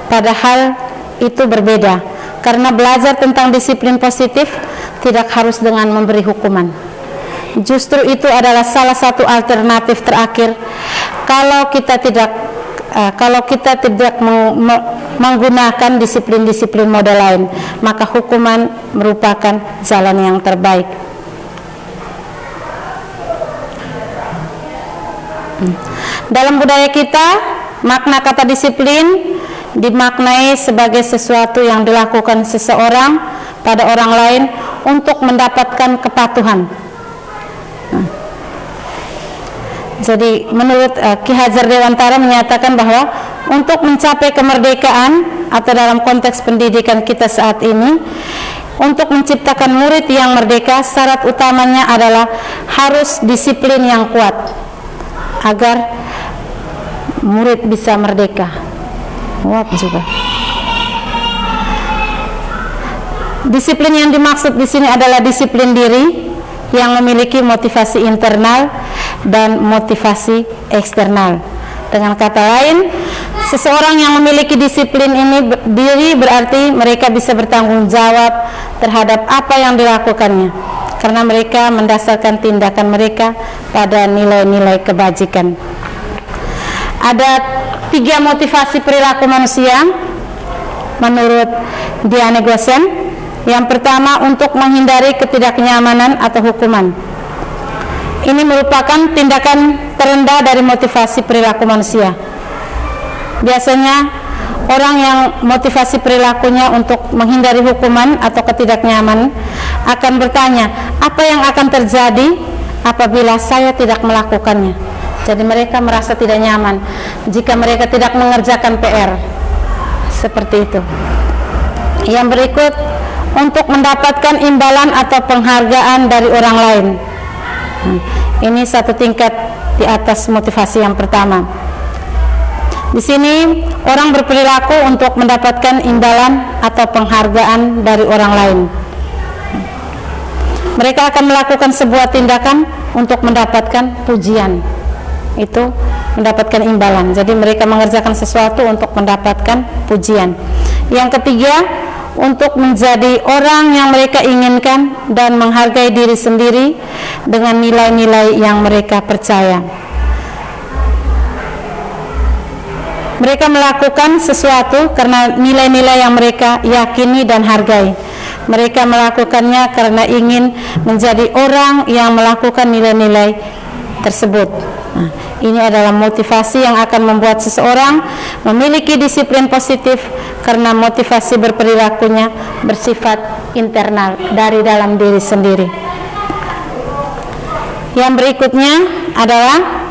padahal itu berbeda, karena belajar tentang disiplin positif tidak harus dengan memberi hukuman. Justru itu adalah salah satu alternatif terakhir kalau kita tidak menggunakan disiplin-disiplin model lain, maka hukuman merupakan jalan yang terbaik. Dalam budaya kita, makna kata disiplin dimaknai sebagai sesuatu yang dilakukan seseorang pada orang lain untuk mendapatkan kepatuhan. Jadi menurut Ki Hajar Dewantara menyatakan bahwa untuk mencapai kemerdekaan atau dalam konteks pendidikan kita saat ini, untuk menciptakan murid yang merdeka, syarat utamanya adalah harus disiplin yang kuat agar murid bisa merdeka. Kuat juga. Disiplin yang dimaksud di sini adalah disiplin diri yang memiliki motivasi internal dan motivasi eksternal. Dengan kata lain, seseorang yang memiliki disiplin ini diri berarti mereka bisa bertanggung jawab terhadap apa yang dilakukannya, karena mereka mendasarkan tindakan mereka pada nilai-nilai kebajikan. Ada 3 motivasi perilaku manusia menurut Diane Gossen. Yang pertama, untuk menghindari ketidaknyamanan atau hukuman. Ini merupakan tindakan terendah dari motivasi perilaku manusia. Biasanya orang yang motivasi perilakunya untuk menghindari hukuman atau ketidaknyamanan akan bertanya, apa yang akan terjadi apabila saya tidak melakukannya? Jadi mereka merasa tidak nyaman jika mereka tidak mengerjakan PR. Seperti itu. Yang berikut, untuk mendapatkan imbalan atau penghargaan dari orang lain. Ini satu tingkat di atas motivasi yang pertama. Di sini orang berperilaku untuk mendapatkan imbalan atau penghargaan dari orang lain. Mereka akan melakukan sebuah tindakan untuk mendapatkan pujian. Itu mendapatkan imbalan. Jadi mereka mengerjakan sesuatu untuk mendapatkan pujian. Yang ketiga, untuk menjadi orang yang mereka inginkan dan menghargai diri sendiri dengan nilai-nilai yang mereka percaya. Mereka melakukan sesuatu karena nilai-nilai yang mereka yakini dan hargai. Mereka melakukannya karena ingin menjadi orang yang melakukan nilai-nilai tersebut. Nah, ini adalah motivasi yang akan membuat seseorang memiliki disiplin positif karena motivasi berperilakunya bersifat internal dari dalam diri sendiri. Yang berikutnya adalah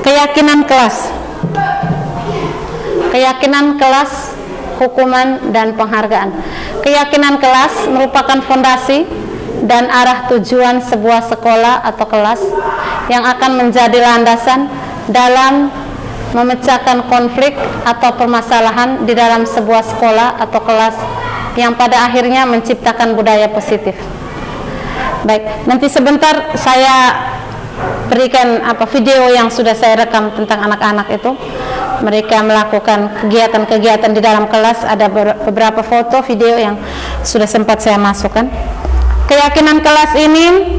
keyakinan kelas. Keyakinan kelas, hukuman, dan penghargaan. Keyakinan kelas merupakan fondasi dan arah tujuan sebuah sekolah atau kelas yang akan menjadi landasan dalam memecahkan konflik atau permasalahan di dalam sebuah sekolah atau kelas yang pada akhirnya menciptakan budaya positif. Baik, nanti sebentar saya berikan video yang sudah saya rekam tentang anak-anak itu. Mereka melakukan kegiatan-kegiatan di dalam kelas. Ada beberapa foto, video yang sudah sempat saya masukkan. Keyakinan kelas ini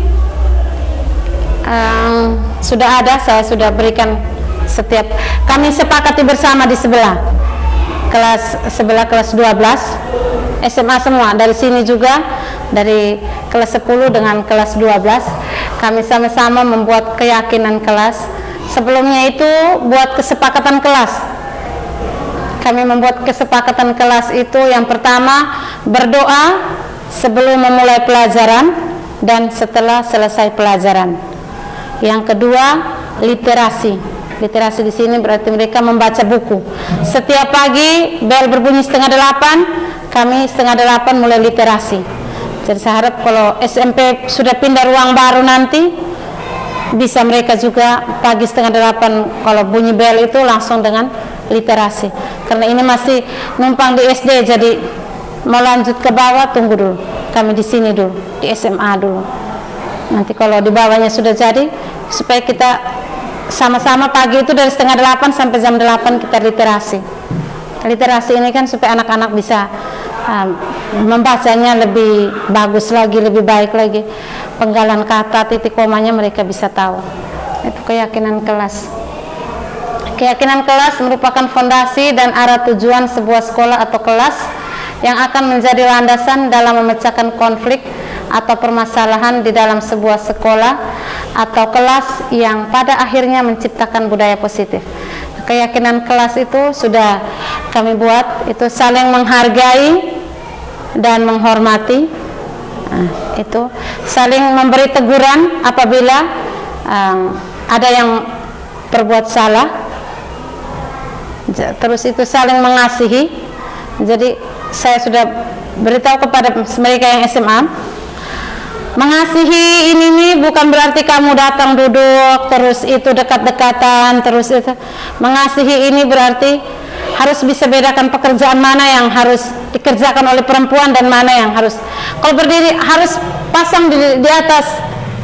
sudah ada, saya sudah berikan setiap, kami sepakati bersama di sebelah kelas 12 SMA semua, dari sini juga dari kelas 10 dengan kelas 12 kami sama-sama membuat keyakinan kelas. Sebelumnya itu buat kesepakatan kelas. Kami membuat kesepakatan kelas itu yang pertama berdoa sebelum memulai pelajaran dan setelah selesai pelajaran. Yang kedua literasi. Literasi di sini berarti mereka membaca buku. Setiap pagi bel berbunyi 7:30, kami 7:30 mulai literasi. Jadi saya harap kalau SMP sudah pindah ruang baru nanti bisa mereka juga pagi 7:30 kalau bunyi bel itu langsung dengan literasi. Karena ini masih numpang di SD, jadi mau lanjut ke bawah tunggu dulu. Kami di sini dulu, di SMA dulu. Nanti kalau di bawahnya sudah jadi, supaya kita sama-sama pagi itu dari 7:30 sampai jam 8 kita literasi. Literasi ini kan supaya anak-anak bisa membacanya lebih bagus lagi, lebih baik lagi. Penggalan kata, titik komanya mereka bisa tahu. Itu keyakinan kelas. Keyakinan kelas merupakan fondasi dan arah tujuan sebuah sekolah atau kelas yang akan menjadi landasan dalam memecahkan konflik atau permasalahan di dalam sebuah sekolah atau kelas yang pada akhirnya menciptakan budaya positif. Keyakinan kelas itu sudah kami buat, itu saling menghargai dan menghormati. Itu saling memberi teguran apabila ada yang berbuat salah. Terus itu saling mengasihi. Jadi saya sudah beritahu kepada mereka yang SMA, mengasihi ini bukan berarti kamu datang duduk terus itu dekat-dekatan terus itu. Mengasihi ini berarti harus bisa bedakan pekerjaan mana yang harus dikerjakan oleh perempuan dan mana yang harus, kalau berdiri harus pasang di atas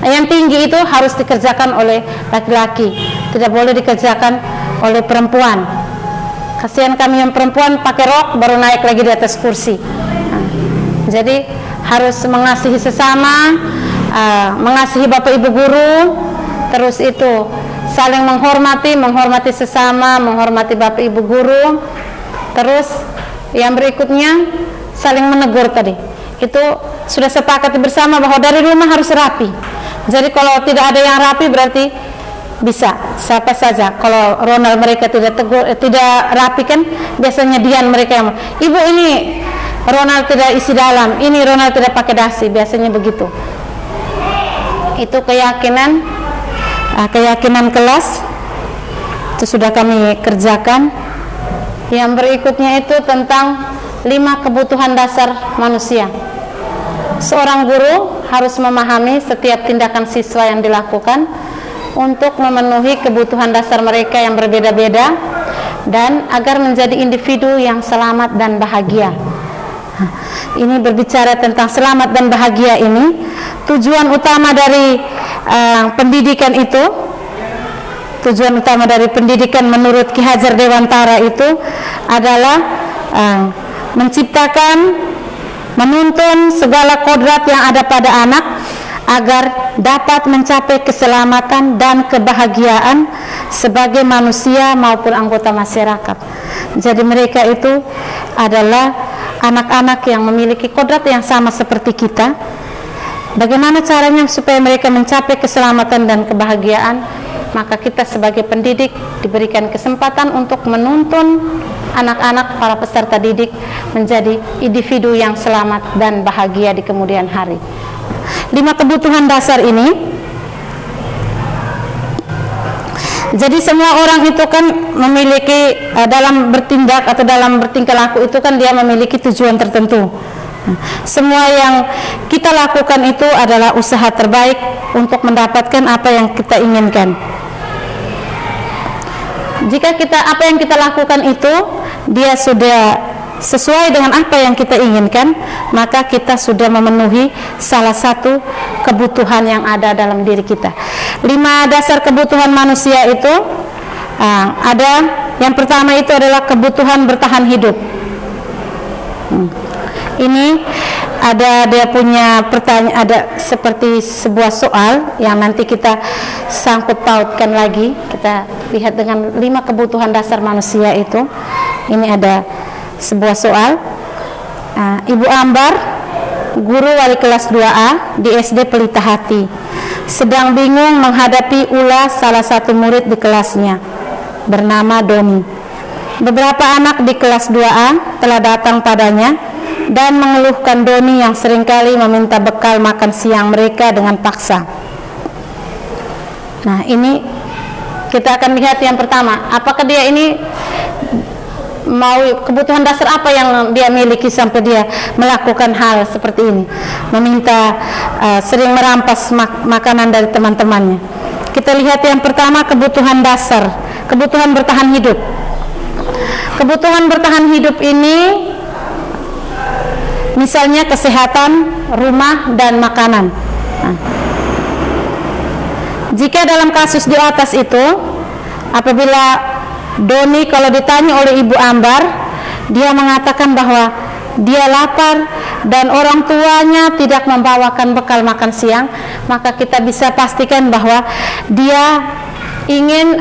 yang tinggi itu harus dikerjakan oleh laki-laki, tidak boleh dikerjakan oleh perempuan. Kasihan kami yang perempuan pakai rok baru naik lagi di atas kursi. Jadi harus mengasihi sesama, mengasihi bapak ibu guru, terus itu saling menghormati sesama, menghormati bapak ibu guru. Terus yang berikutnya saling menegur tadi. Itu sudah sepakati bersama bahwa dari rumah harus rapi. Jadi kalau tidak ada yang rapi berarti bisa siapa saja. Kalau Ronald mereka tidak tegur, tidak rapi kan biasanya Dian mereka yang, ibu ini Ronald tidak isi dalam, ini Ronald tidak pakai dasi, biasanya begitu. Itu keyakinan kelas itu sudah kami kerjakan. Yang berikutnya itu tentang 5 kebutuhan dasar manusia. Seorang guru harus memahami setiap tindakan siswa yang dilakukan untuk memenuhi kebutuhan dasar mereka yang berbeda-beda dan agar menjadi individu yang selamat dan bahagia. Ini berbicara tentang selamat dan bahagia ini. Tujuan utama dari pendidikan itu, tujuan utama dari pendidikan menurut Ki Hajar Dewantara itu adalah menciptakan, menuntun segala kodrat yang ada pada anak agar dapat mencapai keselamatan dan kebahagiaan sebagai manusia maupun anggota masyarakat. Jadi mereka itu adalah anak-anak yang memiliki kodrat yang sama seperti kita. Bagaimana caranya supaya mereka mencapai keselamatan dan kebahagiaan? Maka kita sebagai pendidik diberikan kesempatan untuk menuntun anak-anak, para peserta didik menjadi individu yang selamat dan bahagia di kemudian hari. 5 kebutuhan dasar ini, jadi semua orang itu kan memiliki dalam bertindak atau dalam bertingkah laku itu kan dia memiliki tujuan tertentu. Semua yang kita lakukan itu adalah usaha terbaik untuk mendapatkan apa yang kita inginkan. Jika apa yang kita lakukan itu dia sudah sesuai dengan apa yang kita inginkan, maka kita sudah memenuhi salah satu kebutuhan yang ada dalam diri kita. 5 dasar kebutuhan manusia itu ada, yang pertama itu adalah kebutuhan bertahan hidup. Ini ada dia punya pertanyaan, ada seperti sebuah soal yang nanti kita sangkut pautkan lagi. Kita lihat dengan 5 kebutuhan dasar manusia itu. Ini ada sebuah soal. Ibu Ambar, guru wali kelas 2A di SD Pelita Hati, sedang bingung menghadapi ulah salah satu murid di kelasnya bernama Doni. Beberapa anak di kelas 2A telah datang padanya dan mengeluhkan Doni yang seringkali meminta bekal makan siang mereka dengan paksa. Nah, ini kita akan lihat yang pertama, apakah dia ini mau, kebutuhan dasar apa yang dia miliki sampai dia melakukan hal seperti ini, meminta sering merampas makanan dari teman-temannya. Kita lihat yang pertama, kebutuhan dasar, kebutuhan bertahan hidup. Kebutuhan bertahan hidup ini misalnya kesehatan, rumah, dan makanan. Jika dalam kasus di atas itu, apabila Doni kalau ditanya oleh Ibu Ambar, dia mengatakan bahwa dia lapar dan orang tuanya tidak membawakan bekal makan siang, maka kita bisa pastikan bahwa dia ingin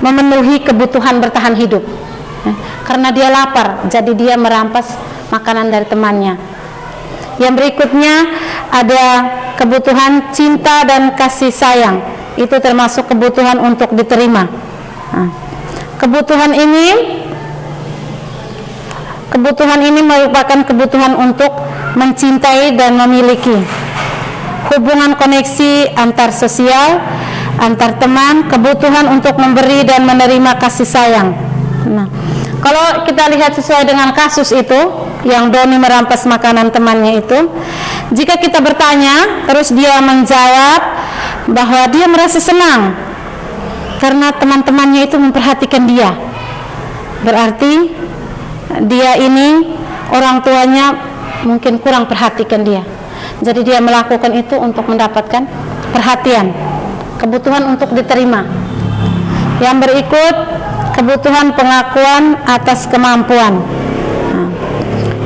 memenuhi kebutuhan bertahan hidup. Karena dia lapar, jadi dia merampas makanan dari temannya. Yang berikutnya ada kebutuhan cinta dan kasih sayang. Itu termasuk kebutuhan untuk diterima. Kebutuhan ini merupakan kebutuhan untuk mencintai dan memiliki. Hubungan koneksi antar sosial, antar teman, kebutuhan untuk memberi dan menerima kasih sayang. Nah, kalau kita lihat sesuai dengan kasus itu, yang Doni merampas makanan temannya itu, jika kita bertanya, terus dia menjawab bahwa dia merasa senang karena teman-temannya itu memperhatikan dia, berarti dia ini orang tuanya mungkin kurang perhatikan dia, jadi dia melakukan itu untuk mendapatkan perhatian, kebutuhan untuk diterima. Yang berikut, kebutuhan pengakuan atas kemampuan.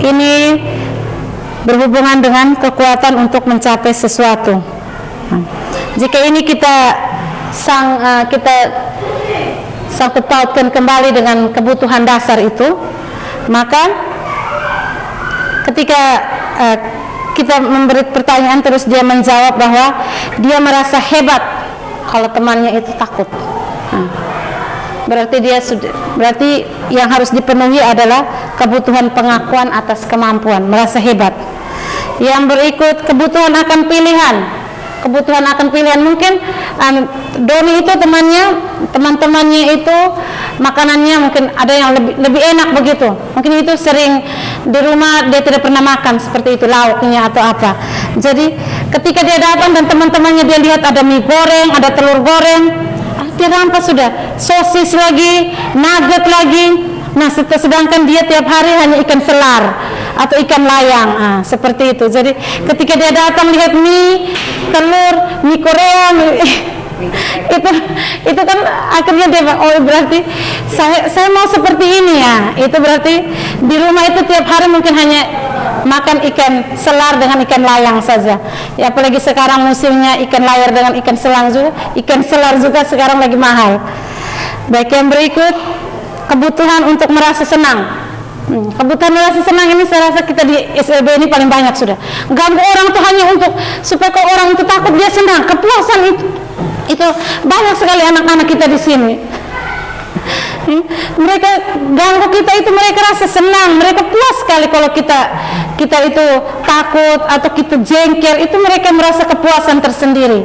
Ini berhubungan dengan kekuatan untuk mencapai sesuatu. Jika ini kita sangkut pautkan kembali dengan kebutuhan dasar itu, maka ketika kita memberi pertanyaan terus dia menjawab bahwa dia merasa hebat kalau temannya itu takut, berarti yang harus dipenuhi adalah kebutuhan pengakuan atas kemampuan, merasa hebat. Yang berikut, kebutuhan akan pilihan. Kebutuhan akan pilihan, mungkin Doni itu teman-temannya itu makanannya mungkin ada yang lebih enak begitu, mungkin itu sering di rumah dia tidak pernah makan seperti itu, lauknya atau apa. Jadi ketika dia datang dan teman-temannya dia lihat ada mie goreng, ada telur goreng, dia rampas sudah, sosis lagi, nugget lagi. Nah, sedangkan dia tiap hari hanya ikan selar atau ikan layang, seperti itu. Jadi ketika dia datang lihat mie, telur, mie Korea, itu kan akhirnya dia bilang, oh berarti saya mau seperti ini ya. Itu berarti di rumah itu tiap hari mungkin hanya makan ikan selar dengan ikan layang saja. Ya, apalagi sekarang musimnya ikan layar dengan ikan selang juga, ikan selar juga sekarang lagi mahal. Baik, yang berikut, kebutuhan untuk merasa senang. Kebutuhan merasa senang ini saya rasa kita di SLB ini paling banyak sudah. Ganggu orang itu hanya untuk supaya kalau orang itu takut dia senang, kepuasan itu banyak sekali anak-anak kita di sini. Mereka ganggu kita itu mereka rasa senang, mereka puas sekali kalau kita itu takut atau kita jengkel, itu mereka merasa kepuasan tersendiri.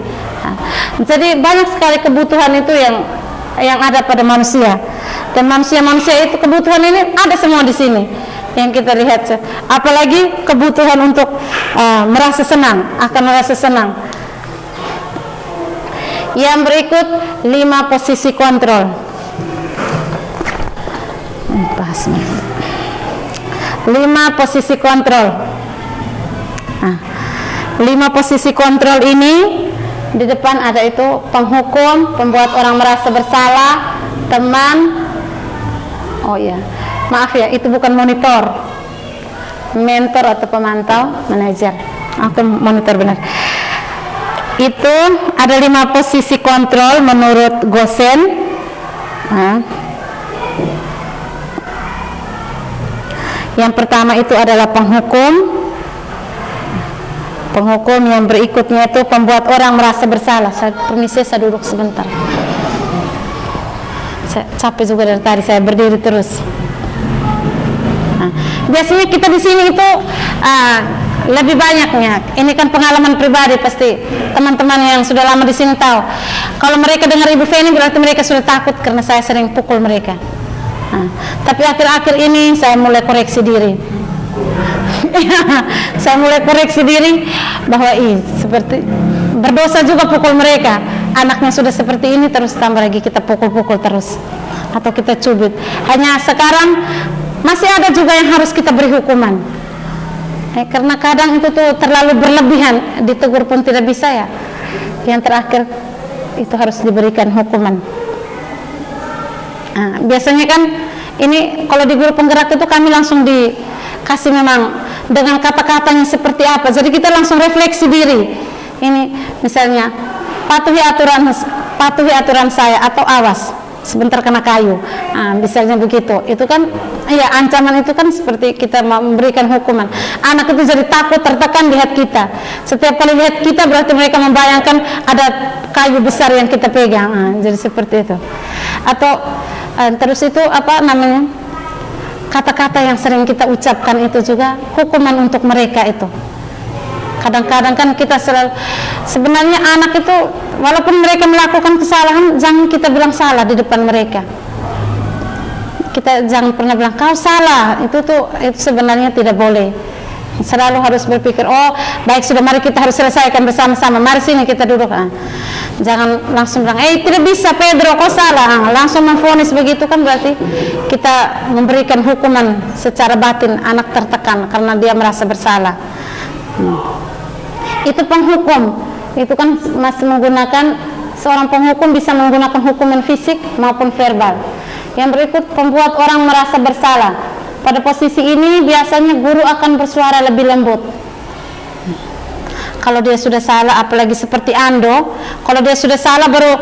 Jadi banyak sekali kebutuhan itu yang ada pada manusia, dan manusia itu kebutuhan ini ada semua di sini yang kita lihat. Apalagi kebutuhan untuk merasa senang, akan merasa senang. Yang berikut, 5 posisi kontrol. 5 posisi kontrol. 5 posisi kontrol ini di depan ada itu penghukum, pembuat orang merasa bersalah, teman. Oh ya, maaf ya, itu bukan monitor. mentor atau pemantau, manajer. Oke, monitor benar. Itu ada 5 posisi kontrol menurut Gosen. Yang pertama itu adalah penghukum. Penghukum yang berikutnya itu pembuat orang merasa bersalah. Permisi, saya duduk sebentar. Saya capek juga dari tadi, saya berdiri terus. Biasanya kita di sini itu lebih banyaknya. Ini kan pengalaman pribadi, pasti teman-teman yang sudah lama di sini tahu. Kalau mereka dengar Ibu Feni berarti mereka sudah takut karena saya sering pukul mereka. Tapi akhir-akhir ini saya mulai koreksi diri. Saya mulai koreksi diri bahwa seperti berdosa juga pukul mereka. Anaknya sudah seperti ini, terus tambah lagi kita pukul-pukul terus atau kita cubit. Hanya sekarang masih ada juga yang harus kita beri hukuman. Karena kadang itu tuh terlalu berlebihan, ditegur pun tidak bisa ya. Yang terakhir itu harus diberikan hukuman. Biasanya kan ini kalau di guru penggerak itu kami langsung dikasih memang dengan kata-katanya seperti apa. Jadi kita langsung refleksi diri. Ini misalnya patuhi aturan saya atau awas sebentar kena kayu. Misalnya begitu. Itu kan ya ancaman itu kan seperti kita memberikan hukuman. Anak itu jadi takut, tertekan lihat kita. Setiap kali lihat kita berarti mereka membayangkan ada kayu besar yang kita pegang. Jadi seperti itu. Atau terus itu apa namanya? Kata-kata yang sering kita ucapkan itu juga hukuman untuk mereka itu. Kadang-kadang kan kita selalu, sebenarnya anak itu walaupun mereka melakukan kesalahan, jangan kita bilang salah di depan mereka. Kita jangan pernah bilang kau salah, itu sebenarnya tidak boleh. Selalu harus berpikir, oh baik sudah, mari kita harus selesaikan bersama-sama, mari sini kita duduk. Jangan langsung bilang, tidak bisa Pedro, kau salah. Langsung memvonis begitu kan berarti kita memberikan hukuman secara batin, anak tertekan karena dia merasa bersalah. Itu penghukum, itu kan masih menggunakan, seorang penghukum bisa menggunakan hukuman fisik maupun verbal. Yang berikut pembuat orang merasa bersalah. Pada posisi ini biasanya guru akan bersuara lebih lembut. Kalau dia sudah salah, apalagi seperti Ando, kalau dia sudah salah baru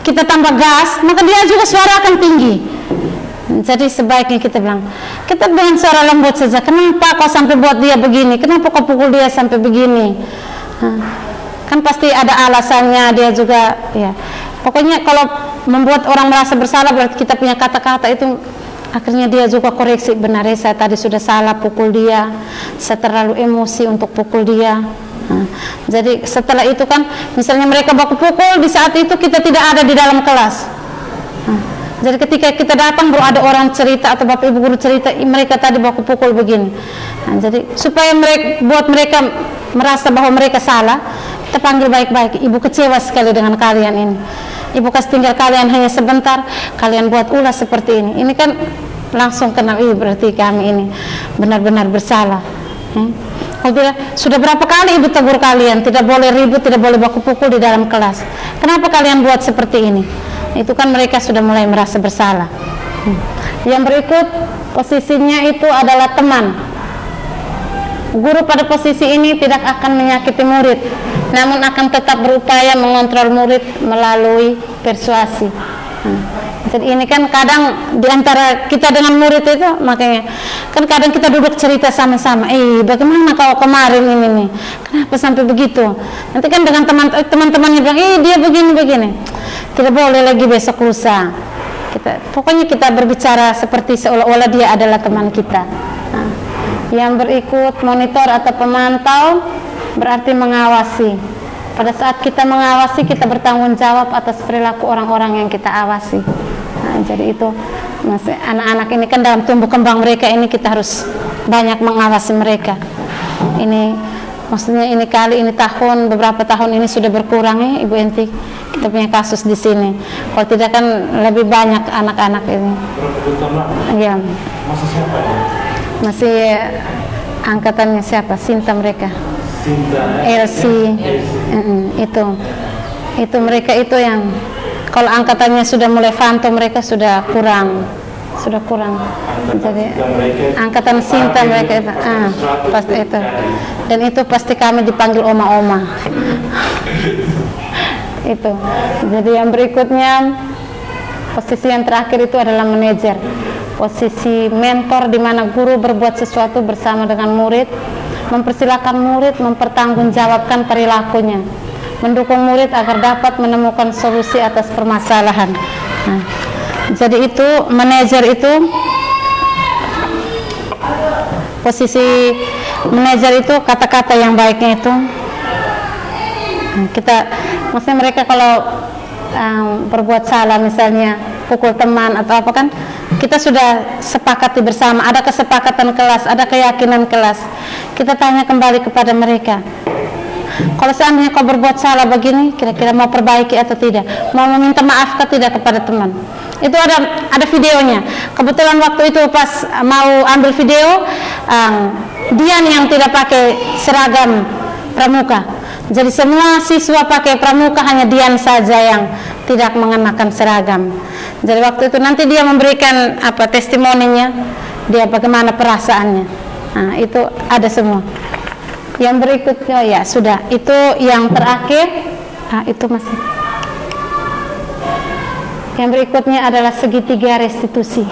kita tambah gas, maka dia juga suara akan tinggi. Jadi sebaiknya kita bilang, kita dengan suara lembut saja. Kenapa kau sampai buat dia begini? Kenapa kau pukul dia sampai begini? Kan pasti ada alasannya, dia juga ya. Pokoknya kalau membuat orang merasa bersalah berarti kita punya kata-kata itu akhirnya dia juga koreksi, benar ya saya tadi sudah salah pukul dia, saya terlalu emosi untuk pukul dia. Jadi setelah itu kan misalnya mereka baku pukul, di saat itu kita tidak ada di dalam kelas. Jadi ketika kita datang baru ada orang cerita atau bapak ibu guru cerita mereka tadi baku pukul begini. Jadi supaya buat mereka merasa bahwa mereka salah, kita panggil baik-baik, ibu kecewa sekali dengan kalian ini. Ibu kasih tinggal kalian hanya sebentar, kalian buat ulas seperti ini. Ini kan langsung kenal, berarti kami ini benar-benar bersalah. Kalau tidak, sudah berapa kali ibu tegur kalian, tidak boleh ribut, tidak boleh baku pukul di dalam kelas. Kenapa kalian buat seperti ini? Itu kan mereka sudah mulai merasa bersalah. Yang berikut posisinya itu adalah teman. Guru pada posisi ini tidak akan menyakiti murid, namun akan tetap berupaya mengontrol murid melalui persuasi. Jadi ini kan kadang diantara kita dengan murid itu, makanya kan kadang kita duduk cerita sama-sama, bagaimana kau kemarin ini nih, kenapa sampai begitu? Nanti kan dengan teman-temannya bilang, dia begini-begini, tidak boleh lagi besok lusa. Pokoknya kita berbicara seperti seolah-olah dia adalah teman kita. Yang berikut monitor atau pemantau berarti mengawasi. Pada saat kita mengawasi, kita bertanggung jawab atas perilaku orang-orang yang kita awasi. Jadi itu anak-anak ini kan dalam tumbuh kembang mereka ini kita harus banyak mengawasi mereka. Ini maksudnya ini tahun, beberapa tahun ini sudah berkurang ya Ibu Enti. Kita punya kasus di sini. Kalau tidak kan lebih banyak anak-anak ini. Ya. Masa siapa ya? Masih angkatannya siapa? Sinta mereka. Sinta. Elsie. Itu mereka itu yang kalau angkatannya sudah mulai fanto mereka sudah kurang sudah kurang. Jadi angkatan Sinta mereka itu, pasti itu. Dan itu pasti kami dipanggil oma-oma. Itu. Jadi yang berikutnya, posisi yang terakhir itu adalah manajer. Posisi mentor di mana guru berbuat sesuatu bersama dengan murid, mempersilahkan murid mempertanggungjawabkan perilakunya, mendukung murid agar dapat menemukan solusi atas permasalahan. Nah, jadi itu manajer itu, posisi manajer itu kata-kata yang baiknya itu kita, maksudnya mereka kalau berbuat salah misalnya pukul teman atau apa kan, kita sudah sepakati bersama, ada kesepakatan kelas, ada keyakinan kelas, kita tanya kembali kepada mereka, kalau seandainya kau berbuat salah begini, kira-kira mau perbaiki atau tidak, mau meminta maaf atau tidak kepada teman. Itu ada videonya. Kebetulan waktu itu pas mau ambil video, Dian yang tidak pakai seragam pramuka. Jadi semua siswa pakai pramuka, hanya Dian saja yang tidak mengenakan seragam. Jadi waktu itu nanti dia memberikan testimoninya, dia bagaimana perasaannya. Nah, itu ada semua. Yang berikutnya ya sudah, itu yang terakhir. Itu masih. Yang berikutnya adalah segitiga restitusi.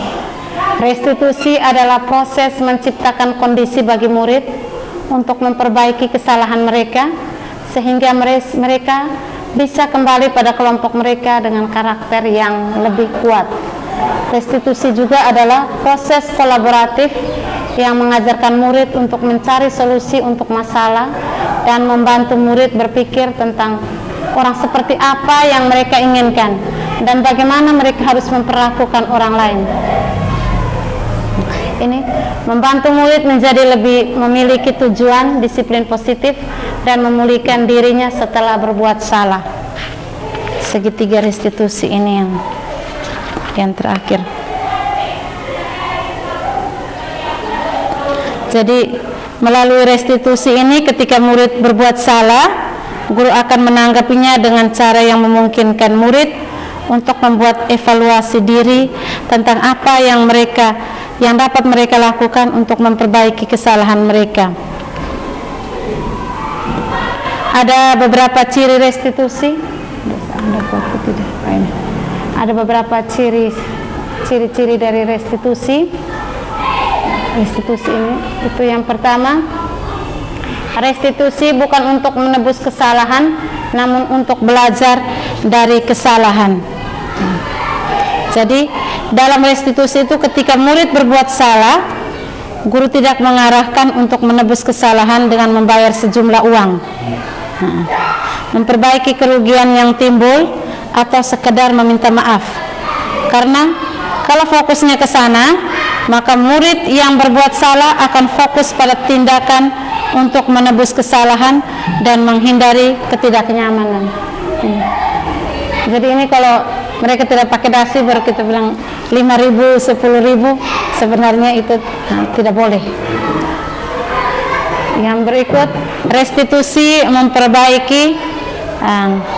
Restitusi adalah proses menciptakan kondisi bagi murid untuk memperbaiki kesalahan mereka sehingga mereka bisa kembali pada kelompok mereka dengan karakter yang lebih kuat. Restitusi juga adalah proses kolaboratif yang mengajarkan murid untuk mencari solusi untuk masalah dan membantu murid berpikir tentang orang seperti apa yang mereka inginkan dan bagaimana mereka harus memperlakukan orang lain. Ini membantu murid menjadi lebih memiliki tujuan, disiplin positif, dan memulihkan dirinya setelah berbuat salah. Segitiga restitusi ini yang terakhir. Jadi melalui restitusi ini, ketika murid berbuat salah, guru akan menanggapinya dengan cara yang memungkinkan murid untuk membuat evaluasi diri tentang apa yang dapat mereka lakukan untuk memperbaiki kesalahan mereka. Ada beberapa ciri restitusi. Ada beberapa ciri-ciri dari restitusi. Restitusi ini, itu yang pertama, restitusi bukan untuk menebus kesalahan, namun untuk belajar dari kesalahan. Jadi dalam restitusi itu, ketika murid berbuat salah, guru tidak mengarahkan untuk menebus kesalahan dengan membayar sejumlah uang, memperbaiki kerugian yang timbul, atau sekedar meminta maaf. Karena kalau fokusnya ke sana, maka murid yang berbuat salah akan fokus pada tindakan untuk menebus kesalahan dan menghindari ketidaknyamanan. Jadi ini kalau mereka tidak pakai dasi, baru kita bilang 5.000, 10.000, sebenarnya itu tidak boleh. Yang berikut, restitusi memperbaiki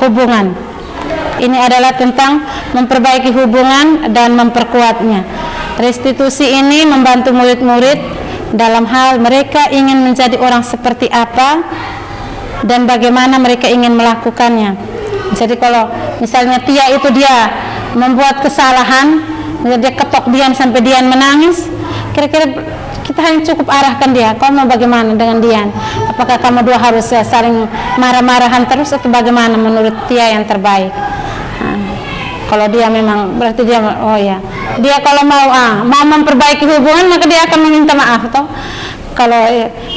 hubungan. Ini adalah tentang memperbaiki hubungan dan memperkuatnya. Restitusi ini membantu murid-murid dalam hal mereka ingin menjadi orang seperti apa dan bagaimana mereka ingin melakukannya. Jadi kalau misalnya Tia itu dia membuat kesalahan, dia ketok Dian sampai Dian menangis, kira-kira kita hanya cukup arahkan dia, kau mau bagaimana dengan Dian? Apakah kamu dua harus saling marah-marahan terus atau bagaimana menurut Tia yang terbaik? Kalau dia memang berarti dia, dia kalau mau memperbaiki hubungan, maka dia akan meminta maaf toh. Kalau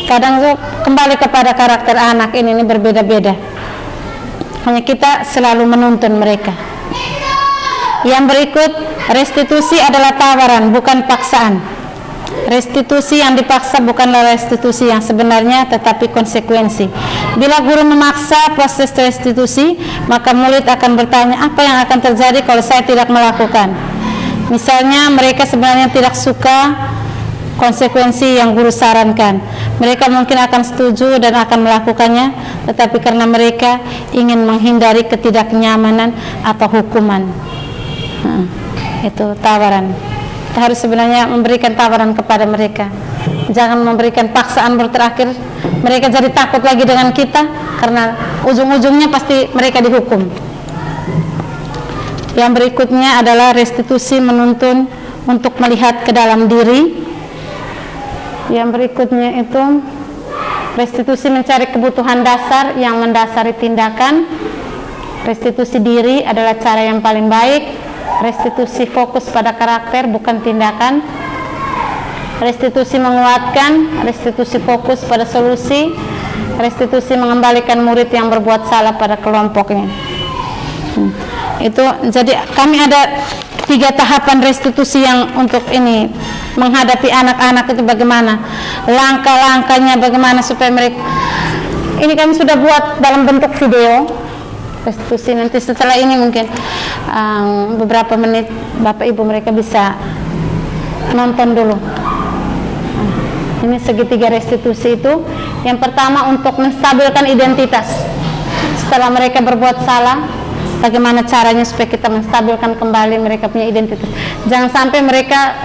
kadang tuh kembali kepada karakter anak ini berbeda-beda. Hanya kita selalu menuntun mereka. Yang berikut, restitusi adalah tawaran, bukan paksaan. Restitusi yang dipaksa bukanlah restitusi yang sebenarnya, tetapi konsekuensi. Bila guru memaksa proses restitusi, maka murid akan bertanya, apa yang akan terjadi kalau saya tidak melakukan? Misalnya mereka sebenarnya tidak suka konsekuensi yang guru sarankan. Mereka mungkin akan setuju dan akan melakukannya, tetapi karena mereka ingin menghindari ketidaknyamanan atau hukuman. Itu tawaran. Kita harus sebenarnya memberikan tawaran kepada mereka. Jangan memberikan paksaan, terakhir mereka jadi takut lagi dengan kita, karena ujung-ujungnya pasti mereka dihukum. Yang berikutnya adalah restitusi menuntun untuk melihat ke dalam diri. Yang berikutnya itu restitusi mencari kebutuhan dasar yang mendasari tindakan. Restitusi diri adalah cara yang paling baik. Restitusi fokus pada karakter bukan tindakan. Restitusi menguatkan, restitusi fokus pada solusi, restitusi mengembalikan murid yang berbuat salah pada kelompoknya. Itu jadi kami ada 3 tahapan restitusi yang untuk ini menghadapi anak-anak itu bagaimana, langkah-langkahnya bagaimana supaya mereka, ini kami sudah buat dalam bentuk video restitusi. Nanti setelah ini mungkin beberapa menit Bapak Ibu mereka bisa nonton dulu. Ini segitiga restitusi itu. Yang pertama untuk menstabilkan identitas. Setelah mereka berbuat salah, bagaimana caranya supaya kita menstabilkan kembali mereka punya identitas. Jangan sampai mereka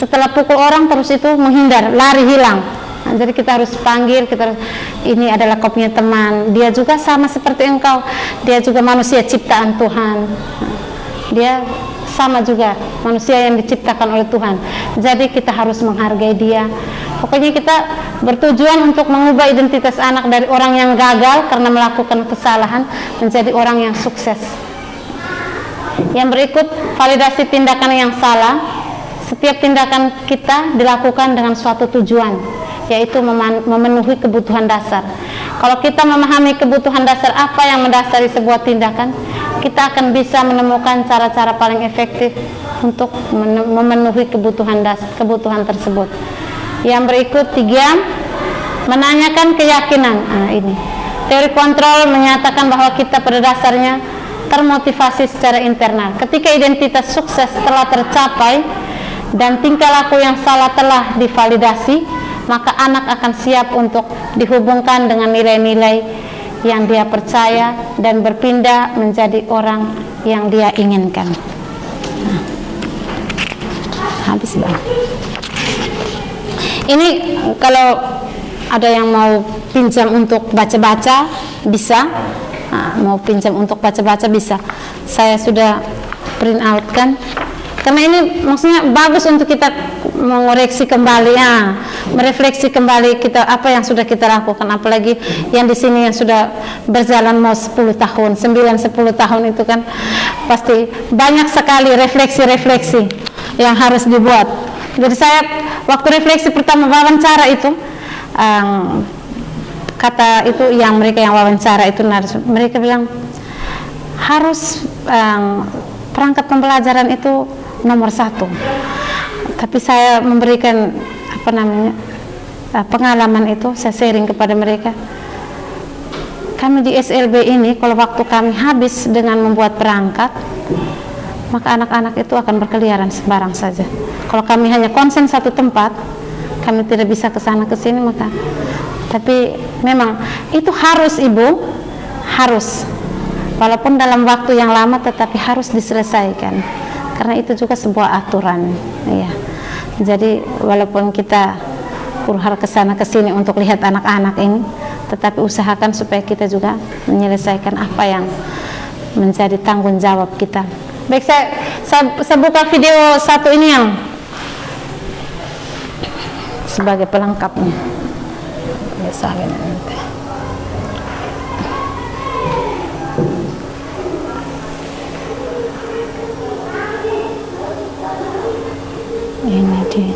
setelah pukul orang terus itu menghindar, lari, hilang. Nah, jadi kita harus panggil, ini adalah kau punya teman, dia juga sama seperti engkau, dia juga manusia ciptaan Tuhan. Dia sama juga manusia yang diciptakan oleh Tuhan. Jadi kita harus menghargai dia. Pokoknya kita bertujuan untuk mengubah identitas anak dari orang yang gagal karena melakukan kesalahan menjadi orang yang sukses. Yang berikut, validasi tindakan yang salah. Setiap tindakan kita dilakukan dengan suatu tujuan, yaitu memenuhi kebutuhan dasar. Kalau kita memahami kebutuhan dasar apa yang mendasari sebuah tindakan, kita akan bisa menemukan cara-cara paling efektif untuk memenuhi kebutuhan tersebut. Yang berikut 3, menanyakan keyakinan. Nah, ini teori kontrol menyatakan bahwa kita pada dasarnya termotivasi secara internal. Ketika identitas sukses telah tercapai dan tingkah laku yang salah telah divalidasi, maka anak akan siap untuk dihubungkan dengan nilai-nilai yang dia percaya dan berpindah menjadi orang yang dia inginkan. Habis Bang. Ini kalau ada yang mau pinjam untuk baca-baca bisa. Nah, mau pinjam untuk baca-baca bisa. Saya sudah print out kan. Karena ini maksudnya bagus untuk kita mengoreksi kembali, merefleksi kembali kita apa yang sudah kita lakukan, apalagi yang di sini yang sudah berjalan mau 10 tahun, 9-10 tahun itu kan pasti banyak sekali refleksi-refleksi yang harus dibuat. Jadi saya waktu refleksi pertama wawancara itu kata itu yang mereka yang wawancara itu mereka bilang harus perangkat pembelajaran itu nomor 1. Tapi saya memberikan pengalaman itu, saya sharing kepada mereka. Kami di SLB ini kalau waktu kami habis dengan membuat perangkat, maka anak-anak itu akan berkeliaran sembarang saja. Kalau kami hanya konsen satu tempat, kami tidak bisa ke sana ke sini, maka tapi memang itu harus Ibu, harus walaupun dalam waktu yang lama tetapi harus diselesaikan. Karena itu juga sebuah aturan, ya. Jadi walaupun kita huru-hara ke sana ke sini untuk lihat anak-anak ini, tetapi usahakan supaya kita juga menyelesaikan apa yang menjadi tanggung jawab kita. Baik, saya buka video satu ini yang sebagai pelengkapnya. Ini dia.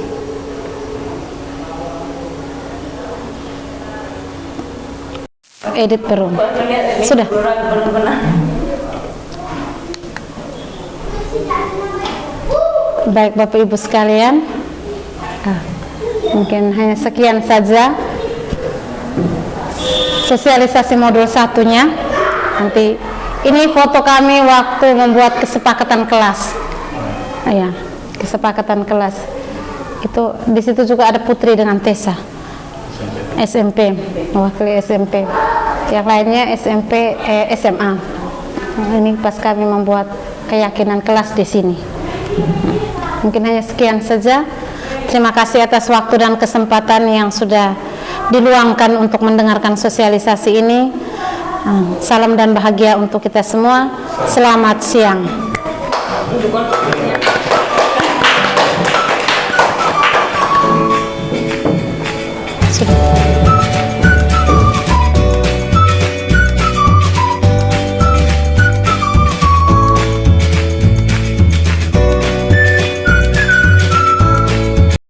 Edit baru. Sudah. Baik Bapak Ibu sekalian, mungkin hanya sekian saja sosialisasi modul 1-nya. Nanti ini foto kami waktu membuat kesepakatan kelas. Ya, kesepakatan kelas. Itu di situ juga ada Putri dengan Tessa. SMP, mewakili SMP. Yang lainnya SMP, SMA. Ini pas kami membuat keyakinan kelas di sini. Mungkin hanya sekian saja. Terima kasih atas waktu dan kesempatan yang sudah diluangkan untuk mendengarkan sosialisasi ini. Salam dan bahagia untuk kita semua. Selamat siang.